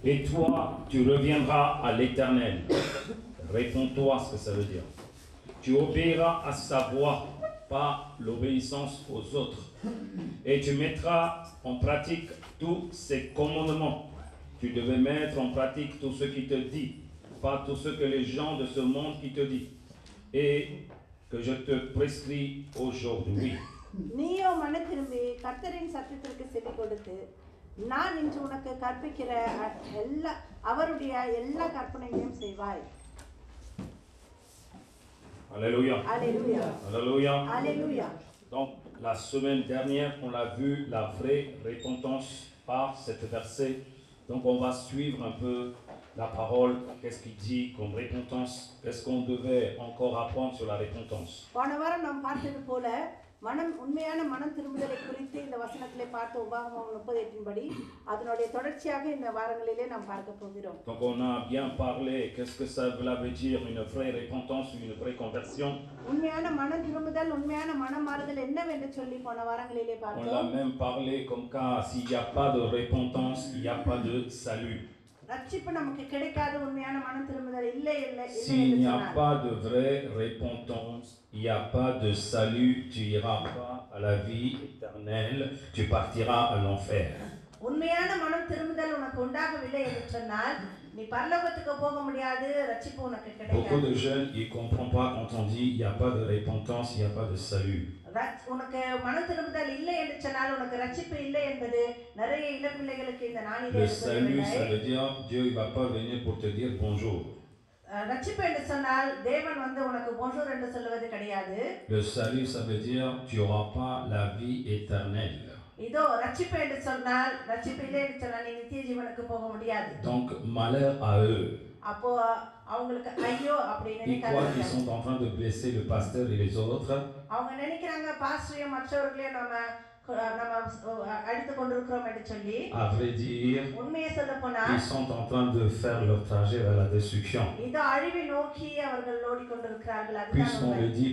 Et toi, tu reviendras à l'Éternel. Réponds-toi ce que ça veut dire. Tu obéiras à sa voix, pas l'obéissance aux autres. Et tu mettras en pratique tous ses commandements. Tu devais mettre en pratique tout ce qu'il te dit, pas tout ce que les gens de ce monde qui te disent. Et que je te prescris aujourd'hui. நீயோ மனம் திரும்பி கர்த்தரின் சத்தத்திற்கு செவி கொடுத்து நான் இன்று உனக்கு கற்பிக்கிற அவருடைய எல்லா கற்பனைகளையும் செய்வாய். Alléluia. Alléluia. Alléluia. Alléluia. Donc, la semaine dernière, on a vu la vraie repentance par cet verset. Donc, on va suivre un peu la parole. Qu'est-ce qu'il dit comme repentance? Qu'est-ce qu'on devait encore apprendre sur la repentance? போன வாரம் நாம் பார்த்தது போல உண்மையான மனம் திரும்புதலை குறித்து இந்த வசனத்திலே பார்த்த உபாகமம் 38 படி அதனுடைய தொடர்ச்சியாக இந்த வாரங்களிலே நாம் பார்க்க போகிறோம். Donc on a bien parlé qu'est-ce que ça veut dire une vraie repentance ou une vraie conversion. உண்மையான மனம் திரும்புதல் உண்மையான மனம் மாறுதல் என்னவென்று சொல்லி போன வாரங்களிலே பார்த்தோம். On a même parlé comme cas s'il n'y a pas de repentance, il n'y a pas de salut. S'il n'y a pas de vraie repentance, il n'y a pas de salut, tu n'iras pas à la vie éternelle, tu partiras à l'enfer. உண்மையான மனம் திரும்புதல் உனக்கு உண்டாகவில்லை என்று சொன்னால் நீ பரலோகத்துக்கு போக முடியாது, ரட்சிப்பு உனக்கு கிடைக்காது. Beaucoup de jeunes ils comprennent pas quand on dit il n'y a pas de repentance, il n'y a pas de salut. உனக்கு மனம் திரும்புதல் இல்லை என்று சொன்னால் உனக்கு ரட்சிப்பு இல்லை என்பது நிறைய இளம்பிள்ளைகளுக்கு இந்த நாளிலே Le salut ça veut dire Dieu il va pas venir pour te dire bonjour. ரட்சிப்பு என்று சொன்னால் தேவன் வந்து உனக்கு bonjour என்று சொல்வது கிடையாது. Le salut ça veut dire tu auras pas la vie éternelle. இதோ ரட்சிப்பு என்று சொன்னால் ரட்சிப்பு இல்லை என்று சொன்னால் நீ நித்திய ஜீவனுக்கு போக முடியாது. Donc malheur à eux. அப்போ அவங்களுக்கு ஐயோ அப்படி நினைக்காதீங்க. Ils croient qu'ils sont en train de blesser le pasteur et les autres. அவங்க நினைக்கிறாங்க பாஸ்டரையும் மற்றவர்களையும் நம்ம அடித்து கொண்டிருக்கிறோம் என்று சொல்லி. À vrai dire, உண்மையை சொல்லப்போனா ils sont en train de faire leur trajet vers la destruction. இதோ அழிவை நோக்கி அவர்கள் ஓடிக்கொண்டிருக்கிறார்கள்.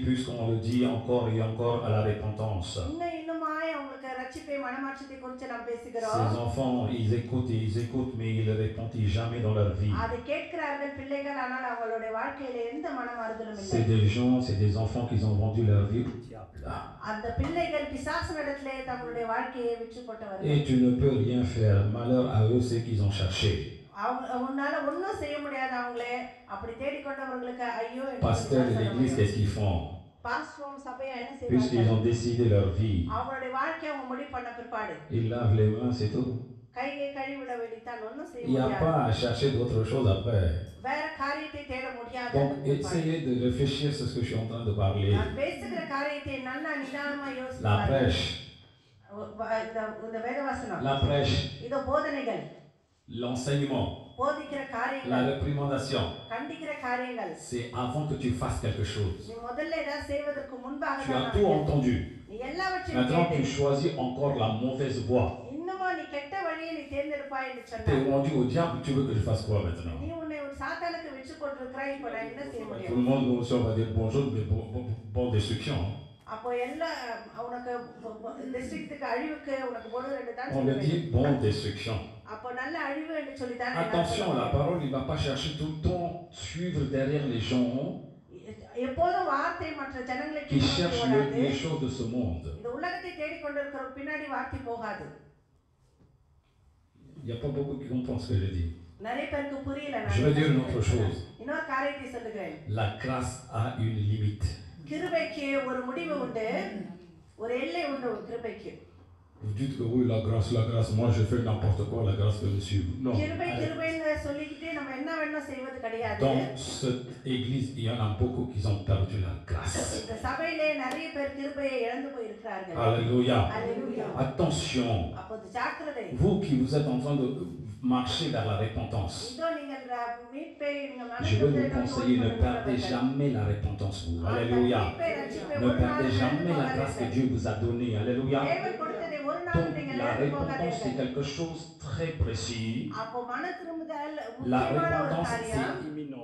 Puisqu'on le dit encore et encore à la repentance. இன்னுமாய் அவங்களுக்கு ரட்சிப்பை மனமாற்றத்தை குறித்து நாம் பேசுகிறோம். Ces enfants, ils écoutent mais ils ne répondent jamais dans leur vie. அதை கேட்கிறார்கள் பிள்ளைகள், ஆனால் அவங்களுடைய வாழ்க்கையில எந்த மனமாறுதலும் இல்லை. C'est des enfants qui ont vendu leur vie au diable. அந்த பிள்ளைகள் பிசாசினிடத்திலே தங்களுடைய வாழ்க்கையை விற்று போட்டவர்கள். Et tu ne peux rien faire. Malheur à eux, c'est qu'ils ont cherché. அவங்களால ஒன்றும் செய்ய முடியாது. அவங்களே அப்படி தேடிக்கொண்டவர்களுக்கு ஐயோ. Pasteurs de l'église, qu'est-ce qu'ils font? Puisqu'ils ont décidé leur vie. Ils lavent les mains, c'est tout. Il n'y a pas à chercher d'autre chose après. Donc, essayez de réfléchir sur ce que je suis en train de parler. La prêche. La prêche. L'enseignement. La réprimandation. C'est avant que tu fasses quelque chose. Tu as tout entendu. Maintenant tu choisis encore la mauvaise voie. Tu es rendu au diable, tu veux que je fasse quoi maintenant? Tout le monde va dire bonjour, mais bonne destruction. On le dit bonne destruction. Attention, la parole il ne va pas chercher tout le temps suivre derrière les gens qui cherchent les choses de ce monde. Il n'y a pas beaucoup qui comprennent ce que je dis. Je veux dire une autre chose. La grâce a une limite. Vous dites que oui, la grâce, moi je fais n'importe quoi, la grâce peut me suivre. Non. Dans cette église, il y en a beaucoup qui ont perdu la grâce. Alléluia. Attention. Vous qui vous êtes en train de marcher vers la repentance. Je veux vous conseiller, ne perdez jamais la repentance. Vous. Alléluia. Ne perdez jamais la grâce que Dieu vous a donnée. Alléluia. Donc, la repentance c'est quelque chose de très précis. அப்போ மன திரும்புதல் La முக்கியமான ஒரு repentance, காரியம். c'est imminent.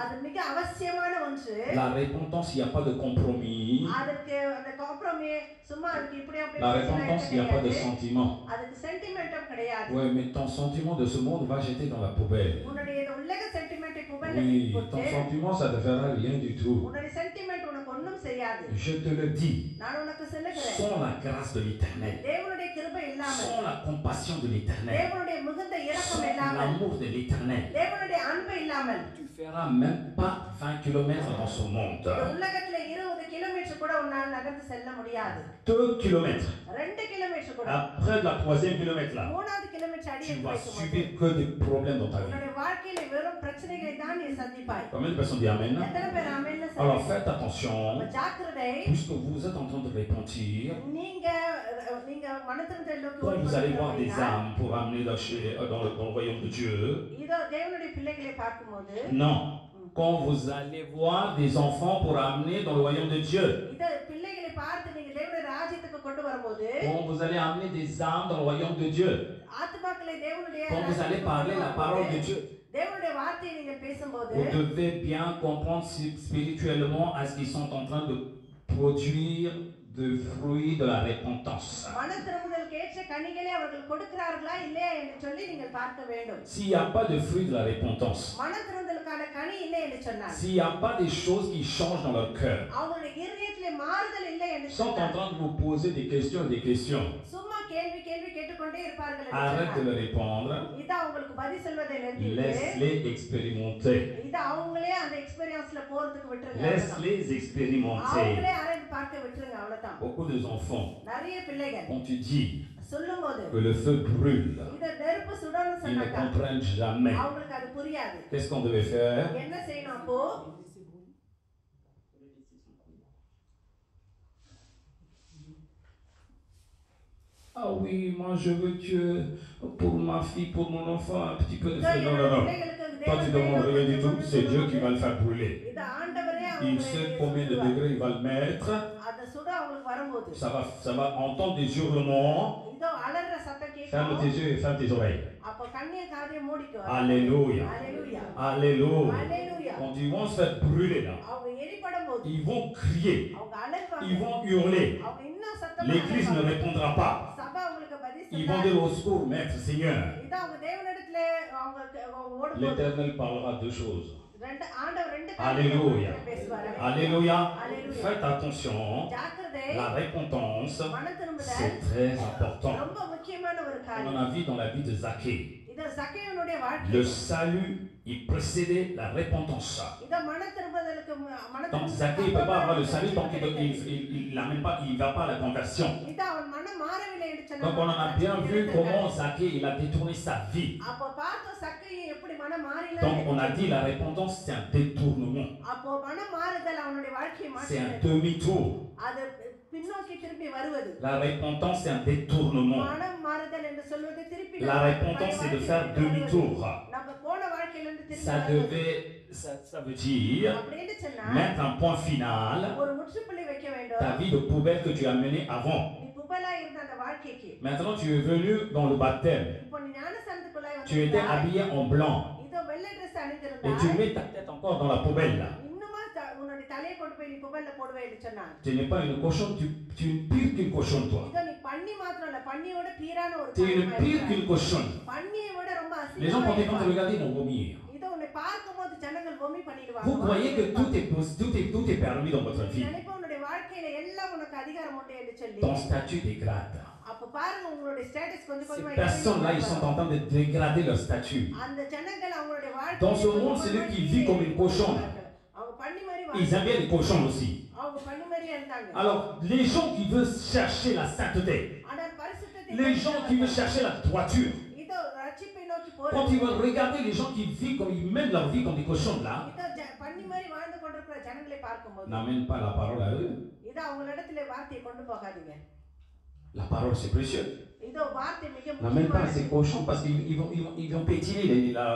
அது மிக அவசியமான ஒன்று. La repentance, il n'y a pas de compromis. அதுக்கு அந்த காம்ப்ரமைஸ் சும்மா அதுக்கு இப்படி அப்படி La repentance, il n'y a pas de sentiment. அதுக்கு சென்டிமென்ட்டும் கிடையாது. Ouais, mais ton sentiment de ce monde va jeter dans la poubelle. உன்னுடைய உலக சென்டிமென்ட்டை புகழ்ல Oui, போட்டு ton sentiment, ça ne te fera rien du tout. உன்னுடைய சென்டிமென்ட் உனக்கு ஒண்ணும் செய்யாது. Je te le dis. நான் உனக்கு சொல்லுகிறேன். Sans la grâce de l'Éternel, தேவனுடைய கிருபை இல்லாமல், sans la compassion de l'Éternel, தேவனுடைய மிகுந்த இரக்கம் sans இல்லாமல், l'amour de l'Éternel, தேவனுடைய அன்பு இல்லாமல் tu feras même pas 20 km dans ce monde. உலகத்துல 20 கிலோமீட்டர் கூட உன்னால் நகர்ந்து செல்ல முடியாது. 2 km. 2 கிலோமீட்டர் கூட. Après la 3e kilomètre là, மூணாவது கிலோமீட்டர் அடி tu எடுத்து vas வைக்கும்போது subir que des problèmes dans ta vie. உன்னுடைய வாழ்க்கையில வெறும் பிரச்சனைகளை தான் நீ சந்திப்பாய். Combien de personnes disent Amen? எத்தனை பேர் ஆமென்ல Alors சொல்றீங்க? faites attention, ஜாக்கிரதை. puisque vous êtes en train de repentir, நீங்க மனதிருந்தல் நோக்கி quand vous allez voir des ஓடிக்கொண்டிருக்கிறீர்கள். âmes pour amener dans le royaume de Dieu, இதோ தேவனுடைய பிள்ளைகளை பார்க்கும்போது non. Quand vous allez voir des enfants pour amener dans le royaume de Dieu, இதோ பிள்ளைகளை பார்த்து நீங்க தேவனுடைய ராஜ்யத்துக்கு கொண்டு வரும்போது quand vous allez amener des âmes dans le royaume de Dieu, ஆத்துமாக்களை தேவனுடைய quand vous allez parler la parole de Dieu, தேவனுடைய வார்த்தையை நீங்க பேசும்போது vous devez bien comprendre spirituellement à ce qu'ils sont en train de produire de fruits de la repentance. மனதிரும்புதலுக்கு ஏற்ற கனிகளை அவர்கள் கொடுக்கிறார்களா இல்லையா என்று சொல்லி நீங்கள் பார்க்க வேண்டும். S'il n'y a pas de fruits de la repentance, மனதிரும்புதலுக்கான கனி இல்லை என்று சொன்னார். s'il n'y a pas des choses qui changent dans leur cœur, அவங்களுடைய இருதயத்திலே மாறுதல் இல்லை என்று ils sont en சொன்னார். train de vous poser des questions et des questions. சும்மா கேள்வி கேட்டுக்கொண்டே இருப்பார்கள் என்று Arrête de சொன்னார். le répondre. இது அவங்களுக்கு பதில் சொல்வதை நிறுத்திட்டு Laisse-les expérimenter. இது அவங்களே அந்த எக்ஸ்பீரியன்ஸ்ல போறதுக்கு விட்டுருங்க. Laisse-les expérimenter. அவங்களே அரேஞ்ச் பார்க்க விட்டுருங்க அவ்வளவுதான். Beaucoup de enfants, நிறைய பிள்ளைகள் quand tu dis சொல்லும்போது que le feu brûle, இத நெருப்பு சுடணும்னு ils ne சொன்னாங்க. comprennent jamais. அவங்களுக்கு அது புரியாது. Qu'est-ce qu'on devait faire? என்ன செய்யணும் அப்போ? Ah oui, moi je veux Dieu pour ma fille, pour mon enfant, un petit peu de feu. Non, non, non. Toi tu ne demandes rien du tout, c'est Dieu qui va le faire brûler. இது ஆண்டவரே Il sait combien de degrés il va le mettre. அத சுட அவங்களுக்கு வரும்போது Ça va entendre des hurlements. இதோ அலற சத்தம் Ferme கேட்கும். tes yeux et ferme tes oreilles. அப்ப கண்ணிய காதை மூடிக்கோ. Alléluia. அல்லேலூயா. Alléluia. அல்லேலூயா. Quand ils vont se faire brûler là, அவங்க எரிபடும்போது ils vont crier, அவங்க அலறுவாங்க. ils vont hurler. அவங்க இன்னும் சத்தமா L'église ne répondra pas. சபை அவங்களுக்கு பதில் Ils vont சொல்லாது. dire au secours, Maître Seigneur. இது அவங்க தேவனிடத்துல அவங்க ஓடும்போது L'Éternel parlera deux choses. ஆண்டவர் ரெண்டு Alléluia. பேசுவார். Alléluia. Alléluia. Faites attention. ஜாக்கிரதை. La repentance, மனதிரும்புதல் c'est très important. ரொம்ப முக்கியமான ஒரு On காரியம். en a vu dans la vie de Zaché. இது சக்கேயனுடைய வாழ்க்கை. Le salut, il précédait la repentance. இத மனதிரும்புதலுக்கு Donc Zaché, il ne peut pas avoir le salut tant qu'il n'amène pas, il ne va pas à la conversion. இது அவன் மனம் மாறவில்லை என்று சொன்னார். Donc on en a bien vu comment Zaché, il a détourné sa vie. அப்ப பார்த்த சக்கேயை எப்படி மனம் மாறினார். Donc on a dit la repentance, c'est un détournement. அப்போ மனம் மாறுதல் அவனுடைய வாழ்க்கையை C'est un மாற்றியது. demi-tour. அது பின்னோக்கி திரும்பி வருவது. La repentance, c'est un détournement. மனம் மாறுதல் என்று சொல்வது திருப்பி La repentance, c'est de faire demi-tour. நம்ம போன வாழ்க்கையில இருந்து திரும்பி Ça வருவது. ça veut dire அப்படின்னு சொன்னா mettre un point final ஒரு முற்றுப்புள்ளி வைக்க வேண்டும். ta vie de poubelle que tu as menée avant. நீ புபலா இருந்த அந்த வாழ்க்கைக்கு Maintenant, tu es venu dans le baptême. இப்போ நீ ஞானஸ்நானத்துக்குள்ளாய் Tu étais வந்திருந்தாய். habillé en blanc. இதோ வெள்ளை Dress Et tu அணிந்திருந்தாய். mets ta tête encore dans la poubelle là. இன்னுமா உன்னுடைய தலையை கொண்டு போய் நீ புபல்ல போடுவே என்று சொன்னான். Tu n'es pas une cochonne, tu es pire qu'une cochonne toi. இதோ நீ பண்ணி மாத்திரம் இல்ல, பண்ணியோட பீரான ஒரு Tu es காரியமா pire இருக்கிறாய். qu'une cochonne. பண்ணியை விட ரொம்ப Les gens, quand ils vont te அசிங்கமா regarder, ils vont vomir. இதோ உன்னை பார்க்கும்போது ஜனங்கள் பொம்மி பண்ணிடுவாங்க. Vous croyez que tout est permis dans votre vie. நினைப்ப உன்னுடைய வாழ்க்கையில எல்லாம் உனக்கு அதிகாரம் உண்டு என்று சொல்லி Ton statut dégrade. அப்ப பாருங்க உங்களுடைய ஸ்டேட்டஸ் கொஞ்சம் Ces கொஞ்சமா personnes-là, ils sont en train de dégrader leur statut. அந்த ஜனங்கள் அவங்களுடைய வாழ்க்கை Dans ce monde, celui qui vit comme une cochonne, அவங்க பண்ணி மாதிரி ils aiment bien les cochons aussi. அவங்க பண்ணி மாதிரி இருந்தாங்க. Alors, les gens qui veulent chercher la sainteté, ஆனா பரிசுத்தத்தை les gens qui veulent chercher la droiture, இதோ ரட்சிப்பை நோக்கி quand போறது. ils veulent regarder les gens qui vivent comme ils mènent leur vie comme des cochons là, இதோ பண்ணி மாதிரி வாழ்ந்து கொண்டிருக்கிற ஜனங்களை பார்க்கும்போது n'amènent pas la parole à eux. இதோ அவங்களிடத்துல வார்த்தையை கொண்டு போகாதீங்க. La parole, c'est précieux. இதோ வார்த்தை மிக N'amène pas முக்கியமானது. ces cochons parce qu'ils vont pétiner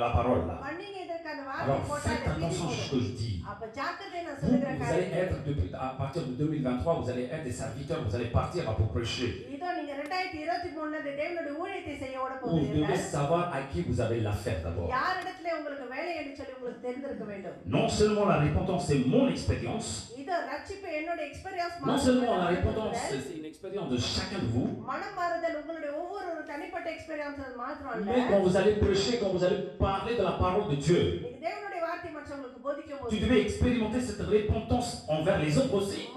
la parole là. பண்ணீங்க இதற்கு அந்த Alors faites attention à ce que je dis. Vous allez être, à partir de 2023, vous allez être des serviteurs, vous allez partir pour prêcher. Vous devez savoir à qui vous avez l'affaire d'abord. Non seulement la repentance c'est mon expérience, non seulement la repentance c'est une expérience de chacun de vous, mais quand vous allez prêcher, quand vous allez parler de la parole de Dieu, tu devais expérimenter cette repentance envers les autres aussi.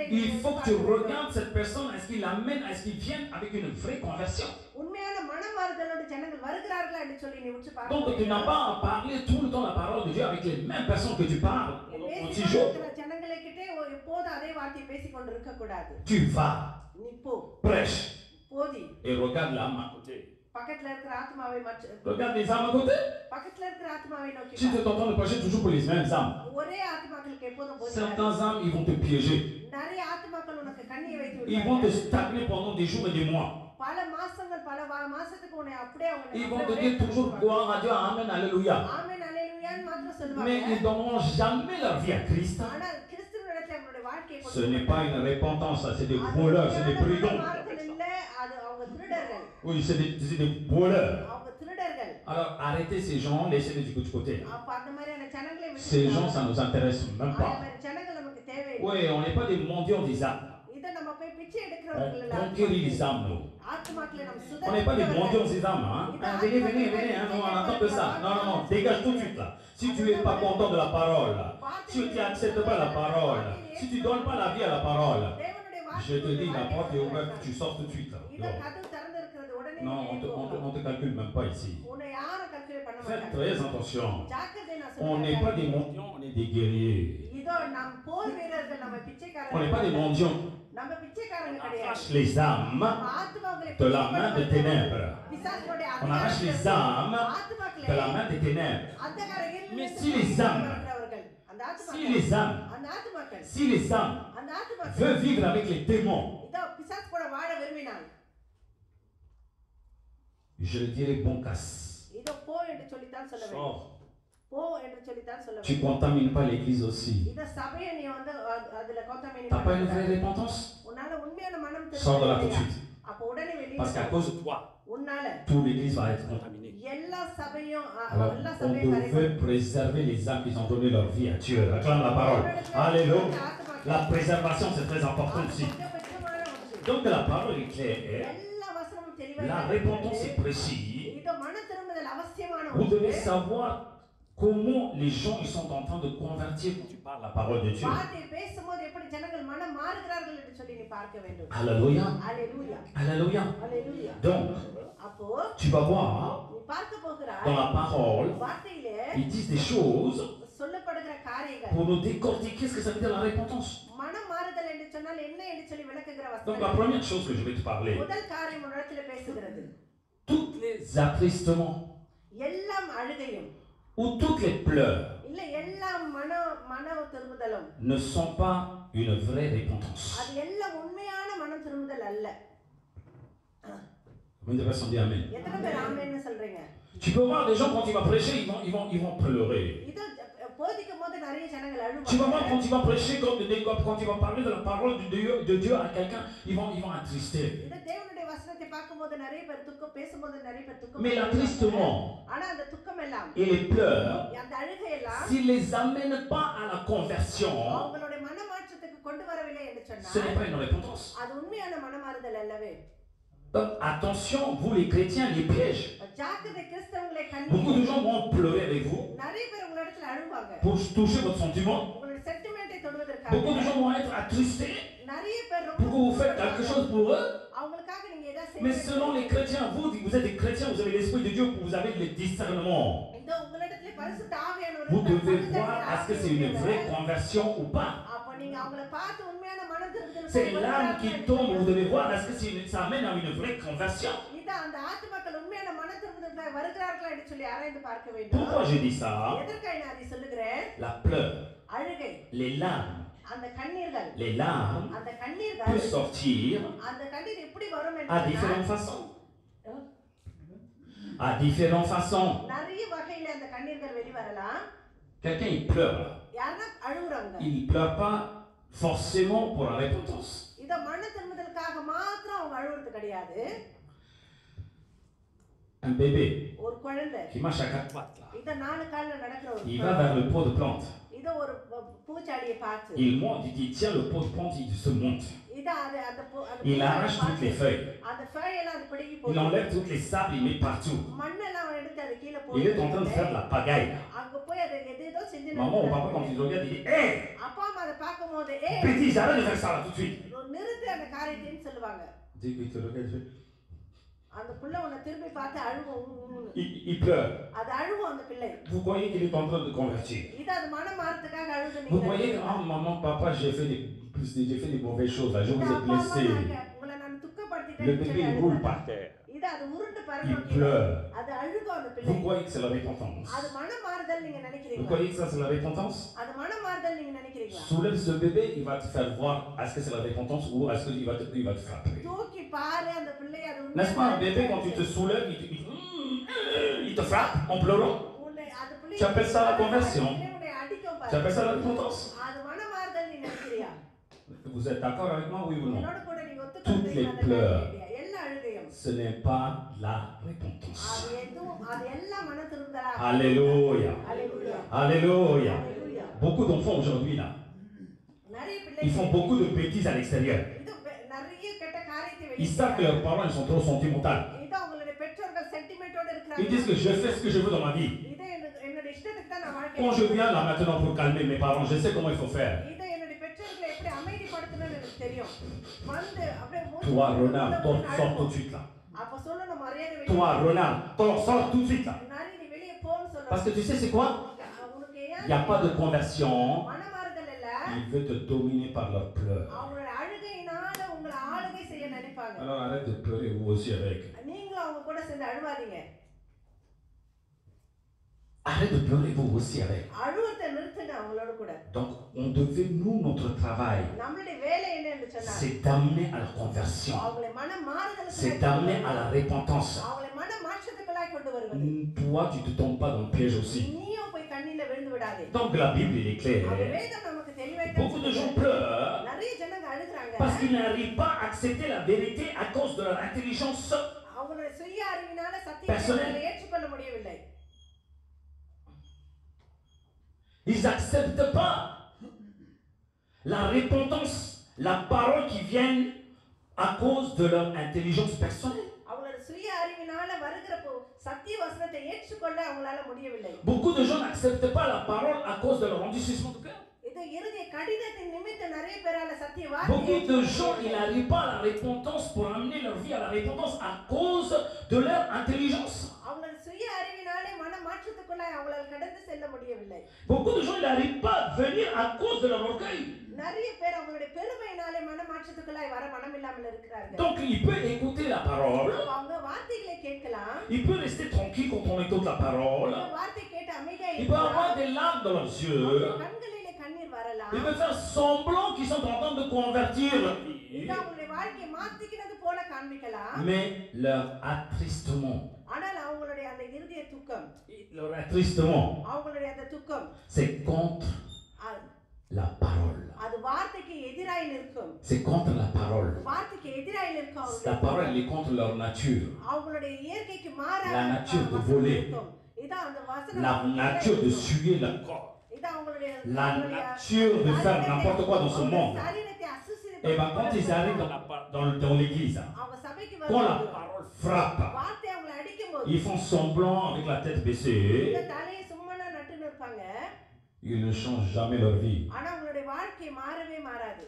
Il faut que tu regardes cette personne, est-ce qu'il l'amène, est-ce qu'il vient avec une vraie conversion. Donc tu n'as pas à parler tout le temps la parole de Dieu avec les mêmes personnes que tu parles en 6 jours. Tu vas, prêche et regarde l'âme à côté. Regarde les âmes à côté. Si tu es en train de prêcher toujours pour les mêmes âmes, certains âmes ils vont te piéger. Ils vont te stagner pendant des jours et des mois. Ils vont te dire toujours gloire à Dieu, amen, alléluia. Mais ils ne donneront jamais leur vie à Christ. Ce n'est pas une repentance, c'est des voleurs, c'est des brigands. Oui, c'est des voleurs. Alors arrêtez ces gens, laissez-les du côté. Ces gens, ça ne nous intéresse même pas. Oui, on n'est pas des mendiants des âmes. On conquérit les âmes, nous. On n'est pas des mendiants des âmes. Hein? Venez, hein, on attend que ça. Non, dégage tout de suite là. Si tu n'es pas content de la parole, si tu n'acceptes pas la parole, si tu ne donnes pas la vie à la parole, je te dis, la porte est ouverte, tu sors tout de suite là. Non, on te calcule même pas ici. Faites très attention. On n'est pas des mendiants, on est des guerriers. On n'est pas des mendiants. On arrache les âmes de la main des ténèbres. On arrache les âmes de la main des ténèbres. Mais si les âmes veulent vivre avec les démons, je le dirais bon casse. Sors. Tu ne contamines pas l'église aussi. Tu n'as pas une vraie repentance? Sors de là tout de suite. Parce qu'à cause de toi, toute l'église va être contaminée. Alors, on devait préserver les âmes qui ont donné leur vie à Dieu. Acclame la parole. Alléluia. La préservation, c'est très important aussi. Donc la parole est claire. La repentance est précise. Vous devez savoir comment les gens ils sont en train de convertir quand tu parles la parole de Dieu. Alléluia. Alléluia. Donc, tu vas voir, dans la parole, ils disent des choses pour nous décortiquer ce que ça veut dire la repentance. Donc la première chose que je vais te parler, tous les attristements ou toutes les pleurs ne sont pas une vraie repentance. Vous devez dire amen. Tu peux voir des gens quand ils vont prêcher, ils vont pleurer. Tu vas voir quand il va prêcher, quand il va parler de la parole de Dieu à quelqu'un, ils vont attrister. Mais l'attristement et les pleurs, s'ils ne les amènent pas à la conversion, ce n'est pas une repentance. Donc attention, vous les chrétiens, les pièges. Beaucoup de gens vont pleurer avec vous pour toucher votre sentiment. Beaucoup de gens vont être attristés pour que vous faites quelque chose pour eux. Mais selon les chrétiens, vous êtes des chrétiens, vous avez l'Esprit de Dieu, vous avez le discernement. Vous devez voir est-ce que c'est une vraie conversion ou pas. C'est l'âme qui tombe, vous devez voir est-ce que ça amène à une vraie conversion. Pourquoi je dis ça? La pleure, les larmes peuvent sortir à différentes façons. À différentes façons. கண்ணீர்கள் வெளிவரலாம். Quelqu'un il pleure. யாரனா அழுகுறாங்க. Il ne pleure pas forcément pour la repentance. இத மன திரும்புதலுக்காக மாத்திரம் அவங்க அழுகுறது கிடையாது. Un bébé ஒரு குழந்தை qui marche à quatre pattes là. இத 4 கால்ல நடக்கிற ஒரு Il va vers le pot de plante. இத ஒரு பூச்சாடியை பார்த்து Il monte, il tient le pot de plante, il se monte. இத அந்த Il arrache toutes les feuilles. அந்த ஃபையெல்லாம் அது பிடுங்கி Il போட்டு enlève toutes les sables, il met partout. மண்ணெல்லாம் எடுத்து அது கீழ Il est en train de போட்டு faire de la pagaille. அங்க போய் அது ஏதோ செஞ்சு Maman ou papa, quand ils regardent, ils disent Hé, அப்பா அம்மா அதை பார்க்கும்போது bêtise, arrête de faire ça là tout de suite. நிறுத்து அந்த காரியத்தைன்னு சொல்லுவாங்க. Dès qu'il te regarde, il fait அந்த பிள்ளை உன்னை திரும்பி பார்த்து அழுவும். Il pleure. அது அழுவும் அந்த பிள்ளை. Vous croyez qu'il est en train de convertir? இது அது மனம் மாறதுக்காக அழுது Vous நீங்க. croyez que oh, maman, papa, j'ai fait des mauvaises choses là, je vous ai blessé. உங்களை நான் துக்கப்படுத்திட்டேன். Le bébé il roule par terre. இது அது உருண்டு Il பரலோகி. pleure. அது அழுகும் அந்த பிள்ளை. Vous croyez que c'est la repentance? அது மனம் மாறுதல் நீங்க Vous நினைக்கிறீங்களா? croyez que ça c'est la repentance? அது மனம் மாறுதல் நீங்க நினைக்கிறீங்களா? Soulève ce bébé, il va te faire voir est-ce que c'est la repentance ou est-ce qu'il va te frapper. தூக்கி பாரு அந்த பிள்ளை அது உண்மையா N'est-ce pas un bébé quand tu te soulèves, il te frappe en pleurant? உன்னை அது பிள்ளை Tu appelles ça la conversion? உன்னை அடிக்கும் Tu பாரு. appelles ça la repentance? அது மனம் மாறுதல் நீ நினைக்கிறியா? Vous êtes d'accord avec moi, oui ou non? என்னோட கூட நீங்க Toutes les ஒத்துக்கொள்றீங்களா? pleurs. எல்லா அழுகையும் Ce n'est pas la repentance. அது எதுவும் அது எல்லாம் மன திரும்பலா. Alléluia. அல்லேலூயா. Alléluia. அல்லேலூயா. Beaucoup d'enfants aujourd'hui là, நிறைய ils பிள்ளைகள் font beaucoup de bêtises à l'extérieur. இது நிறைய கெட்ட காரியத்தை Ils savent que leurs parents ils sont trop sentimentaux. இது அவங்களுடைய பெற்றோர்கள் சென்டிமெண்டோட Ils இருக்காங்க. disent que je fais ce que je veux dans ma vie. இது என்னோட இஷ்டத்துக்கு தான் நான் வாழ்க்கை. Quand je viens là maintenant pour calmer mes parents, je sais comment il faut faire. இது என்னோட பெற்றோர்களை எப்படி அமைதிப்படுத்தணும்னு எனக்கு தெரியும். வந்து அப்படியே Toi Renard, sors tout de suite là. அப்ப சொல்லணும் மரியாதை Toi Renard, sors tout de suite là. நானே நீ வெளிய போன்னு சொல்லணும். Parce que tu sais c'est quoi? உனக்கு Il n'y a pas de conversion. மனமாறுதல் இல்ல. Il veut te dominer par leurs pleurs. அவங்களோட அழுகையினால உங்களை ஆளுகை செய்ய நினைப்பாங்க. Alors arrête de pleurer vous aussi avec. நீங்களும் அவங்க கூட சேர்ந்து அழுவாதீங்க. Arrête de pleurer vous aussi avec. அழுவத்தை நிறுத்துங்க அவங்களோட கூட. Donc on devait, nous, notre travail, நம்மளுடைய வேலை என்னன்னு சொன்னா c'est d'amener à la conversion. அவங்களை மன மாறுதலுக்கு C'est d'amener à la repentance. அவங்களை மன மாற்றத்துக்குள்ளாய் கொண்டு வருவது. Toi, tu ne te tombes pas dans le piège aussi. நீயும் போய் கண்ணில விழுந்து விடாதே. Donc la Bible, il est அந்த clair. வேதம் நமக்கு தெளிவாய் Beaucoup de gens pleurent நிறைய ஜனங்க அழுகுறாங்க. parce qu'ils n'arrivent pas à accepter la vérité à cause de leur intelligence. அவங்களுடைய சுய அறிவினால சத்தியத்தை ஏற்றுக்கொள்ள முடியவில்லை. Ils n'acceptent pas la repentance, la parole qui vient à cause de leur intelligence personnelle. அவங்களோட சுய அறிவினால வருகிற சத்திய வசனத்தை ஏற்றுக்கொள்ள அவங்களால முடியவில்லை. Beaucoup de gens n'acceptent pas la parole à cause de leur endurcissement de cœur. இது இருதய கடினத்தின் நிமித்தம் நிறைய பேரால சத்திய Beaucoup de gens, ils வார்த்தை n'arrivent pas à la repentance pour amener leur vie à la repentance à cause de leur intelligence. அவங்களோட சுய அறிவினாலே மன மாற்றத்துக்குள்ளாய் அவங்களால கடந்து செல்ல முடியவில்லை. Beaucoup de gens, ils n'arrivent pas à venir à cause de leur orgueil. நிறைய பேர் அவங்களுடைய பெருமையினாலே மன மாற்றத்துக்குள்ளாய் வர மனம் இல்லாமல் இருக்கிறார்கள். Donc il peut écouter la parole, அவங்க வார்த்தைகளை கேட்கலாம். il peut rester tranquille quand on écoute la parole, வார்த்தை கேட்டு அமைதியா il peut avoir des larmes dans leurs yeux, கண்களிலே கண்ணீர் வரலாம். il peut faire semblant qu'ils sont en train de convertir, இது அவங்களுடைய வாழ்க்கையை மாத்திக்கிறது போல காண்பிக்கலாம். mais leur attristement, ஆனால் அவங்களுடைய அந்த இருதய துக்கம், leur attristement, அவங்களுடைய அந்த துக்கம் c'est contre la parole. அது வார்த்தைக்கு எதிராய் நிற்கும். C'est contre la parole. வார்த்தைக்கு எதிராய் நிற்கும். La parole elle est contre leur nature. அவங்களுடைய இயற்கைக்கு மாறான La nature de voler. இதான் அந்த வசனம். La nature de suer la corps. இதான் அவங்களுடைய La nature de faire n'importe quoi dans ce monde. சரீரத்தை அசுசித்து. Et bien quand ils arrivent dans l'église, அவங்க சபைக்கு quand la வரும்போது parole frappe, வார்த்தை அவங்களை அடிக்கும்போது ils font semblant avec la tête baissée. இந்த தலையை சும்மானா நட்டுன்னு இருப்பாங்க. Ils ne changent jamais leur vie. ஆனா அவங்களுடைய வாழ்க்கை மாறவே மாறாது.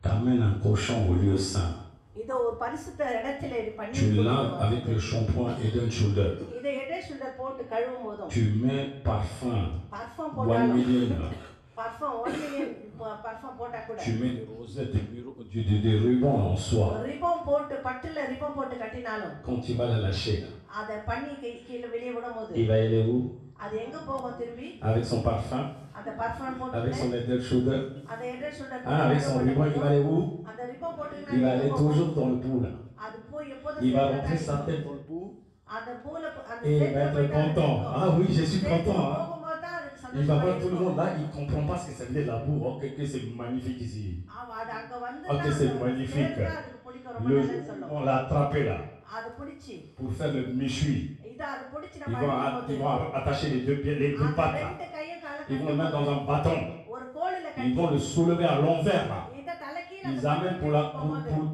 T'amènes un cochon au lieu saint. இது ஒரு பரிசுத்த இடத்திலே பண்ணி Tu laves avec le shampoing Head and Shoulder. இதை ஹெட் அண்ட் ஷோல்டர் போட்டு கழுவும் போதும் Tu mets parfum பர்ஃபார்ம் 1 போட்டாலும் million. பர்ஃபார்ம் ஒன்லி பர்ஃபார்ம் போட்டா கூட tu mets des rosettes, des rubans en soie. Ribbon போட்டு பட்டுல ரிப்பன் போட்டு கட்டினாலும் Quand tu vas la lâcher, là, அத பண்ணி கீழ வெளிய விடும்போது il va aller où? அது எங்க போகும் திரும்பி Avec son parfum, அந்த பர்ஃபார்ம் avec போட்டு son étel chaudeur, அந்த எட்ரஸ் சொல்ற avec son ruban, il va aller où? அந்த ரிப்பன் போட்டு Il va aller toujours dans le pot là. அது போய் எப்போதும் Il va rentrer sa tête dans le pot அந்த பூல அந்த et il va être content. Ah oui, je suis content. Hein. போகும்போது தான் அதுக்கு Il va சந்தோஷமா voir tout le monde là, il ne comprend pas ce que ça veut dire la boue. Oh, que c'est magnifique ici. அது அங்க வந்து Ok, c'est magnifique. அதுக்கு பிடிக்கும் ரொம்ப நல்லது சொல்லும் On l'a attrapé là அது பிடிச்சி pour faire le méchoui. இத அது பிடிச்சி Ils நம்ம vont attacher les deux pieds, les deux pattes là. ரெண்டு கையை Ils vont le mettre dans un bâton. ஒரு கோலில Ils கட்டி vont le soulever à l'envers là. இத தலைக்கீழ Ils amènent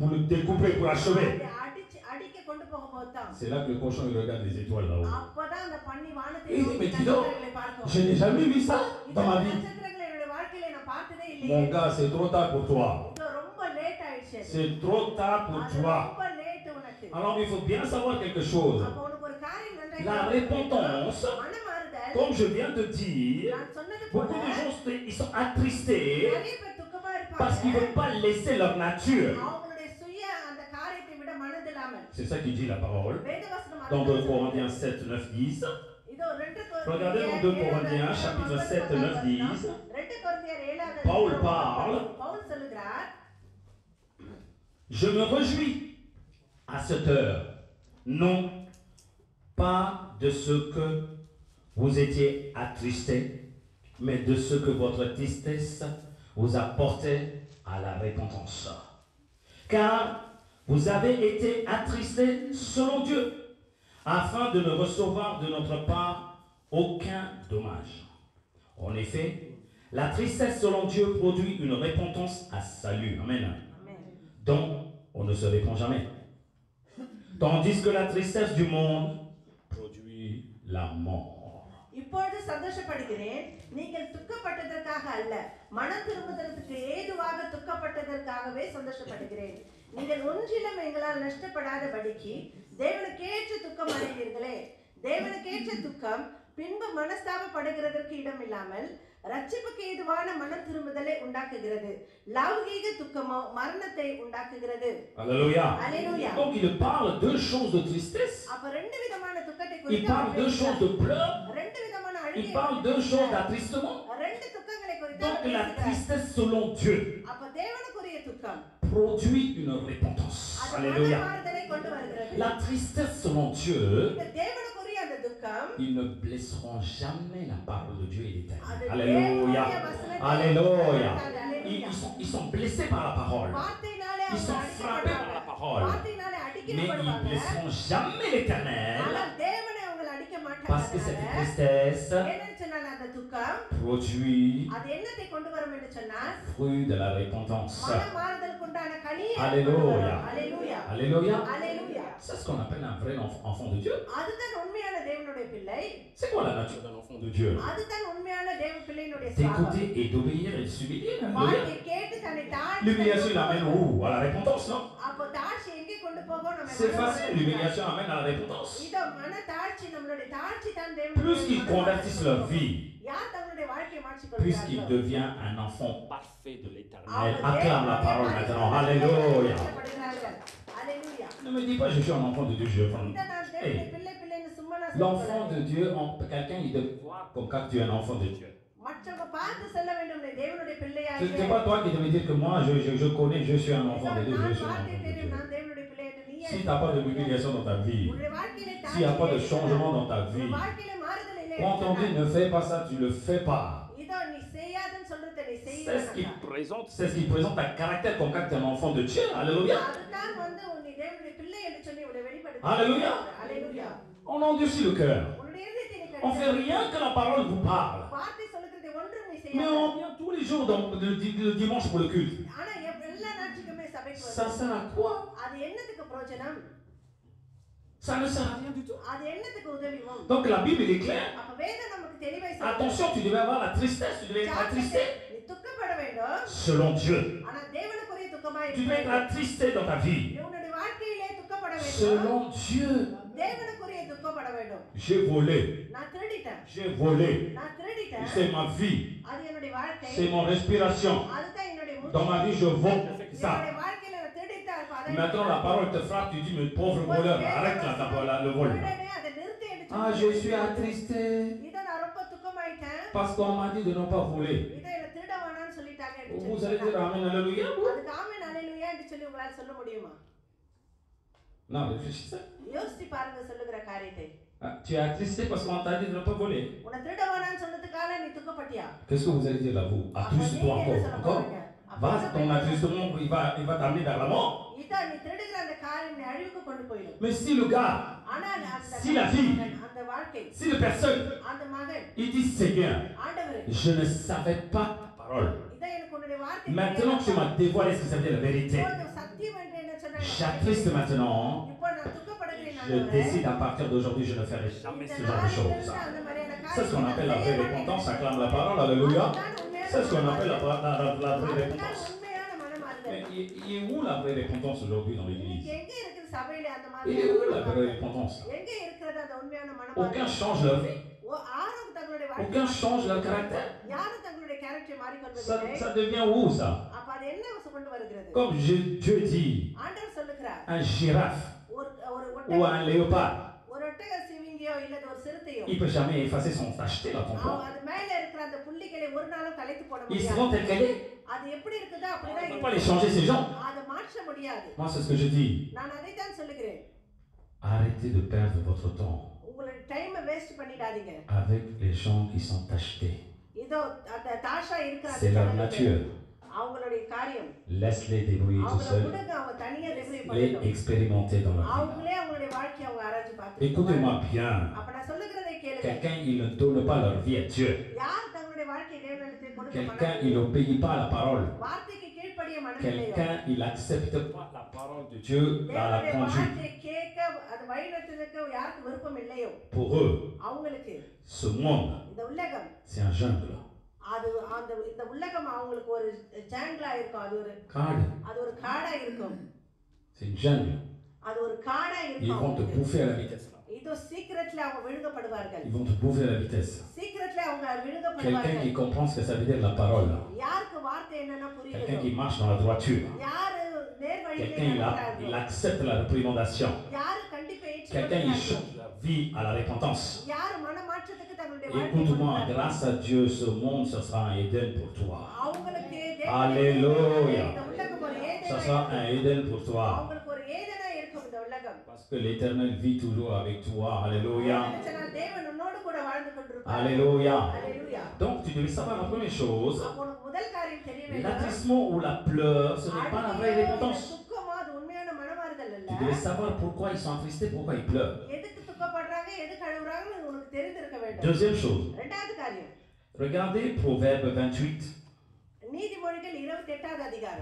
pour le découper, pour l'achever. அடிச்சு அடிக்க கொண்டு போகும்போது தான் C'est là que le cochon il regarde les étoiles là-haut. அப்பதான் அந்த பண்ணி வானத்தை Il dit, நோக்கி mais dis donc, நட்சத்திரங்களை பார்க்கும் je n'ai jamais vu ça இந்த dans ma vie. நட்சத்திரங்களை என்னுடைய வாழ்க்கையில நான் பார்த்ததே இல்லையே Mon gars, c'est trop tard pour toi. இது ரொம்ப லேட் ஆயிடுச்சு C'est trop tard pour அது toi. ரொம்ப லேட் உனக்கு Alors il faut bien savoir quelque chose. அப்ப உனக்கு ஒரு காரியம் நன்றாக La repentance, மனமாறுதல் comme je viens de dire, நான் சொன்னது போல beaucoup de gens ils sont attristés நிறைய பேர் துக்கமா parce qu'ils ne இருப்பாங்க veulent pas laisser leur nature. அவங்களுடைய சுய அந்த காரியத்தை விட மனதில்லாமல் C'est ça qui dit la parole. வேதவசனம் Dans 2 அதுதான் Corinthiens 7, 9, 10. இதோ 2 Regardez dans 2 Corinthiens, chapitre 7, 9, 10. 2 கொரிந்தியர் 7 Paul parle. பவுல் சொல்லுகிறார் Je me réjouis à cette heure, non pas de ce que vous étiez attristés, mais de ce que votre tristesse vous a porté à la repentance. Car vous avez été attristés selon Dieu, afin de ne recevoir de notre part aucun dommage. En effet, la tristesse selon Dieu produit une repentance à salut. Amen. Dont on ne se répand jamais. Tandis que la tristesse du monde produit la mort. இப்பொழுது சந்தோஷப்படுகிறேன் நீங்கள் துக்கப்பட்டதற்காக அல்ல மனம் திரும்புவதற்கு ஏதுவாக துக்கப்பட்டதற்காகவே சந்தோஷப்படுகிறேன் நீங்கள் ஒன்றிலும் எங்களால் நஷ்டப்படாதபடிக்கு தேவனுக்கேற்ற துக்கம் அடைவீர்களே தேவனுக்கேற்ற துக்கம் பின்பு மனஸ்தாபப்படுகிறதற்கு இடமில்லாமல் ரட்சிப்புக்கு ஏதுவான மனம் திரும்புதலை உண்டாக்குகிறது லௌகீக துக்கமோ மரணத்தை உண்டாக்குகிறது Alléluia. Alléluia. Donc il parle deux choses de tristesse. அப்ப ரெண்டு விதமான துக்கத்தை Il குறித்து parle deux choses de pleurs. ரெண்டு விதமான Il அழுகை parle deux choses d'attristement. ரெண்டு துக்கங்களை குறித்து Donc la tristesse selon Dieu அப்ப தேவனுக்குரிய துக்கம் produit une repentance. அது Alléluia. மனமாறுதலை கொண்டு வருகிறது La tristesse selon Dieu, இந்த தேவனுக்குரிய அந்த துக்கம் ils ne blesseront jamais la parole de Dieu et l'éternel. அது Alléluia. தேவனுடைய வசனத்தை Alléluia. Alléluia. Ils sont blessés par la parole. வார்த்தையினாலே Ils அவங்க sont frappés par la அடிக்கப்படுவாங்க parole. வார்த்தையினாலே Mais ils ne அடிக்கப்படுவாங்க blesseront jamais l'éternel. ஆனால் தேவனை அவங்களை அடிக்க Parce que cette மாட்டாங்க tristesse என்னன்னு சொன்னால் அந்த துக்கம் produit அது என்னத்தை கொண்டு வரும் என்று சொன்னால் fruit de la repentance. மனமாறுதலுக்கு உண்டான கனியை Alléluia. Alléluia. Alléluia. Alléluia. C'est ce qu'on appelle un vrai enfant de Dieu. அதுதான் உண்மையான தேவனுடைய பிள்ளை C'est quoi la nature d'un enfant de Dieu? அதுதான் உண்மையான தேவ பிள்ளையினுடைய சுபாவம் D'écouter et d'obéir et de s'humilier. Alléluia. வார்த்தை கேட்டு தன்னை தாழ்த்தி L'humiliation il amène où? À la repentance, non? அப்போ தாழ்ச்சி எங்கே கொண்டு போகும் நம்ம C'est facile, l'humiliation amène à la repentance. இதோ மன தாழ்ச்சி நம்மளுடைய தாழ்ச்சி தான் Plus qu'ils convertissent leur vie, யார் தங்களுடைய வாழ்க்கையை plus qu'il devient un enfant parfait de l'éternel. Acclame la parole maintenant. Alléluia. Alléluia. Ne me dis pas je suis un enfant de Dieu, je vais இந்த நான் தேவனுடைய பிள்ளை பிள்ளைன்னு சும்மா நான் L'enfant de Dieu, quelqu'un il devait voir comme quand tu es un enfant de Dieu. மற்றவங்க பார்த்து சொல்ல வேண்டும் நீ தேவனுடைய பிள்ளையாக Ce n'est pas toi qui devais dire que moi je connais, je suis un enfant de Dieu, je நான் suis un வார்த்தை enfant de தெரியும் Dieu. நான் தேவனுடைய பிள்ளை என்று நீ Si tu n'as pas de humiliation dans ta vie, உன்னுடைய வாழ்க்கையில s'il n'y a pas de changement dans ta vie, வாழ்க்கையில மாறுதல் இல்லை quand on dit ne fais pas ça, tu ne le fais pas. இதோ நீ செய்யாதன்னு சொல்றதை நீ C'est ce qui présente ta caractère comme quand tu es un enfant de Dieu. Alléluia. அதுதான் வந்து உன்னை தேவனுடைய பிள்ளை என்று சொல்லி உன்னை வெளிப்படுத்து Alléluia. Alléluia. On endurcit le cœur. உன்னுடைய இதயத்தை நீ On fait rien que la parole vous parle. வார்த்தை சொல்லுகிறதை ஒன்றும் நீ Mais செய்யாத on vient tous les jours le dimanche pour le culte. ஆனா எல்லா நாட்களுமே சபைக்கு Ça வருது sert à quoi? அது என்னத்துக்கு பிரயோஜனம் Ça ne sert à rien du tout. அது என்னத்துக்கு உதவியும் Donc la Bible elle est claire. அப்ப வேதம் நமக்கு தெளிவாய் சொல்லுது Attention, tu devais avoir la tristesse, tu devais être attristé நீ துக்கப்பட வேண்டும் selon Dieu. ஆனா தேவனுக்குரிய துக்கமாய் Tu devais être attristé dans ta vie உன்னுடைய வாழ்க்கையிலே துக்கப்பட வேண்டும் selon Dieu. தேவனுக்குரிய துக்கப்பட வேண்டும். J'ai volé. நான் திருடிட்டேன். J'ai volé. நான் திருடிட்டேன். C'est ma vie. அது என்னுடைய வாழ்க்கை. C'est mon respiration. அதுதான் என்னுடைய மூச்சு. Dans ma vie, je vole. C'est ça. என்னுடைய வாழ்க்கையில நான் திருடிட்டேன். Maintenant, la parole te frappe. Tu dis, mais pauvre voleur, arrête le vol. அதை நிறுத்தி என்று Ah, je suis attristé. இத நான் ரொம்ப துக்கமாயிட்டேன். Parce qu'on m'a dit de ne pas voler. இத என்ன திருட வேணாம்னு சொல்லிட்டாங்க. Vous allez dire Amen, Alléluia. அதுக்கு ஆமென் அல்லேலூயா என்று சொல்லி உங்களால சொல்ல முடியுமா? Non, réfléchissez. யோசிச்சு பாருங்க சொல்லுகிற காரியத்தை. Tu es attristé parce qu'on t'a dit de ne pas voler. உன்னை திருட வேணாம்னு சொன்னதுக்காக நீ துக்கப்பட்டியா? Qu'est-ce que vous allez dire là, vous? Attriste-toi encore. Va, ton attristement, il va t'amener vers la mort. இதா நீ திருடுகிற அந்த காரியம் நீ அழிவுக்கு கொண்டு போய்டும். Mais si le gars, si la fille, அந்த வாழ்க்கை, si la personne, அந்த மகன், il dit Seigneur, ஆண்டவரே, je ne savais pas ta parole. இதா எனக்கு உன்னுடைய வார்த்தை. Maintenant que tu m'as dévoilé ce que ça veut dire la vérité, சத்தியம் என்று என்ன சொன்னாங்க? j'attriste maintenant. இப்போ நான் துக்கப்படுகிறேன். Je décide à partir d'aujourd'hui, je ne ferai jamais ce genre de choses. C'est ce qu'on appelle la vraie repentance, ça clame la parole, alléluia. C'est ce qu'on appelle la vraie repentance. Mais il est où la vraie repentance aujourd'hui dans l'église? Il est où la vraie repentance? Aucun change leur vie. Aucun change leur caractère. Ça devient où ça? Comme Dieu dit, un girafe ou un léopard, il ne peut jamais effacer son tacheté dans ton corps. Ils seront tels qu'elle est. On ne peut pas les changer ces gens. Moi c'est ce que je dis. Arrêtez de perdre votre temps avec les gens qui sont tachetés. C'est leur nature. Laisse-les débrouiller tout seuls. Les expérimenter dans leur vie. Écoutez-moi bien. Quelqu'un, il ne donne pas leur vie à Dieu. Quelqu'un, il n'obéit pas à la parole. Quelqu'un, il n'accepte pas la parole de Dieu dans la conduite. Pour eux, ce monde, c'est un jungle. C'est une jungle. Ils vont te bouffer à la vitesse. Ils vont te bouffer à la vitesse. Quelqu'un qui comprend ce que ça veut dire la parole. Quelqu'un qui marche dans la droiture. Quelqu'un il accepte la réprimandation. Quelqu'un il change la vie à la repentance. Écoute-moi, grâce à Dieu, ce monde, ce sera un Éden pour toi. Alléluia. Ce sera un Éden pour toi. Parce que l'Éternel vit toujours avec toi. Alléluia. Alléluia. Donc tu devais savoir la première chose. L'attristement ou la pleure, ce n'est pas la vraie repentance. Tu devais savoir pourquoi ils sont attristés, pourquoi ils pleurent. Deuxième chose. Regardez Proverbe 28.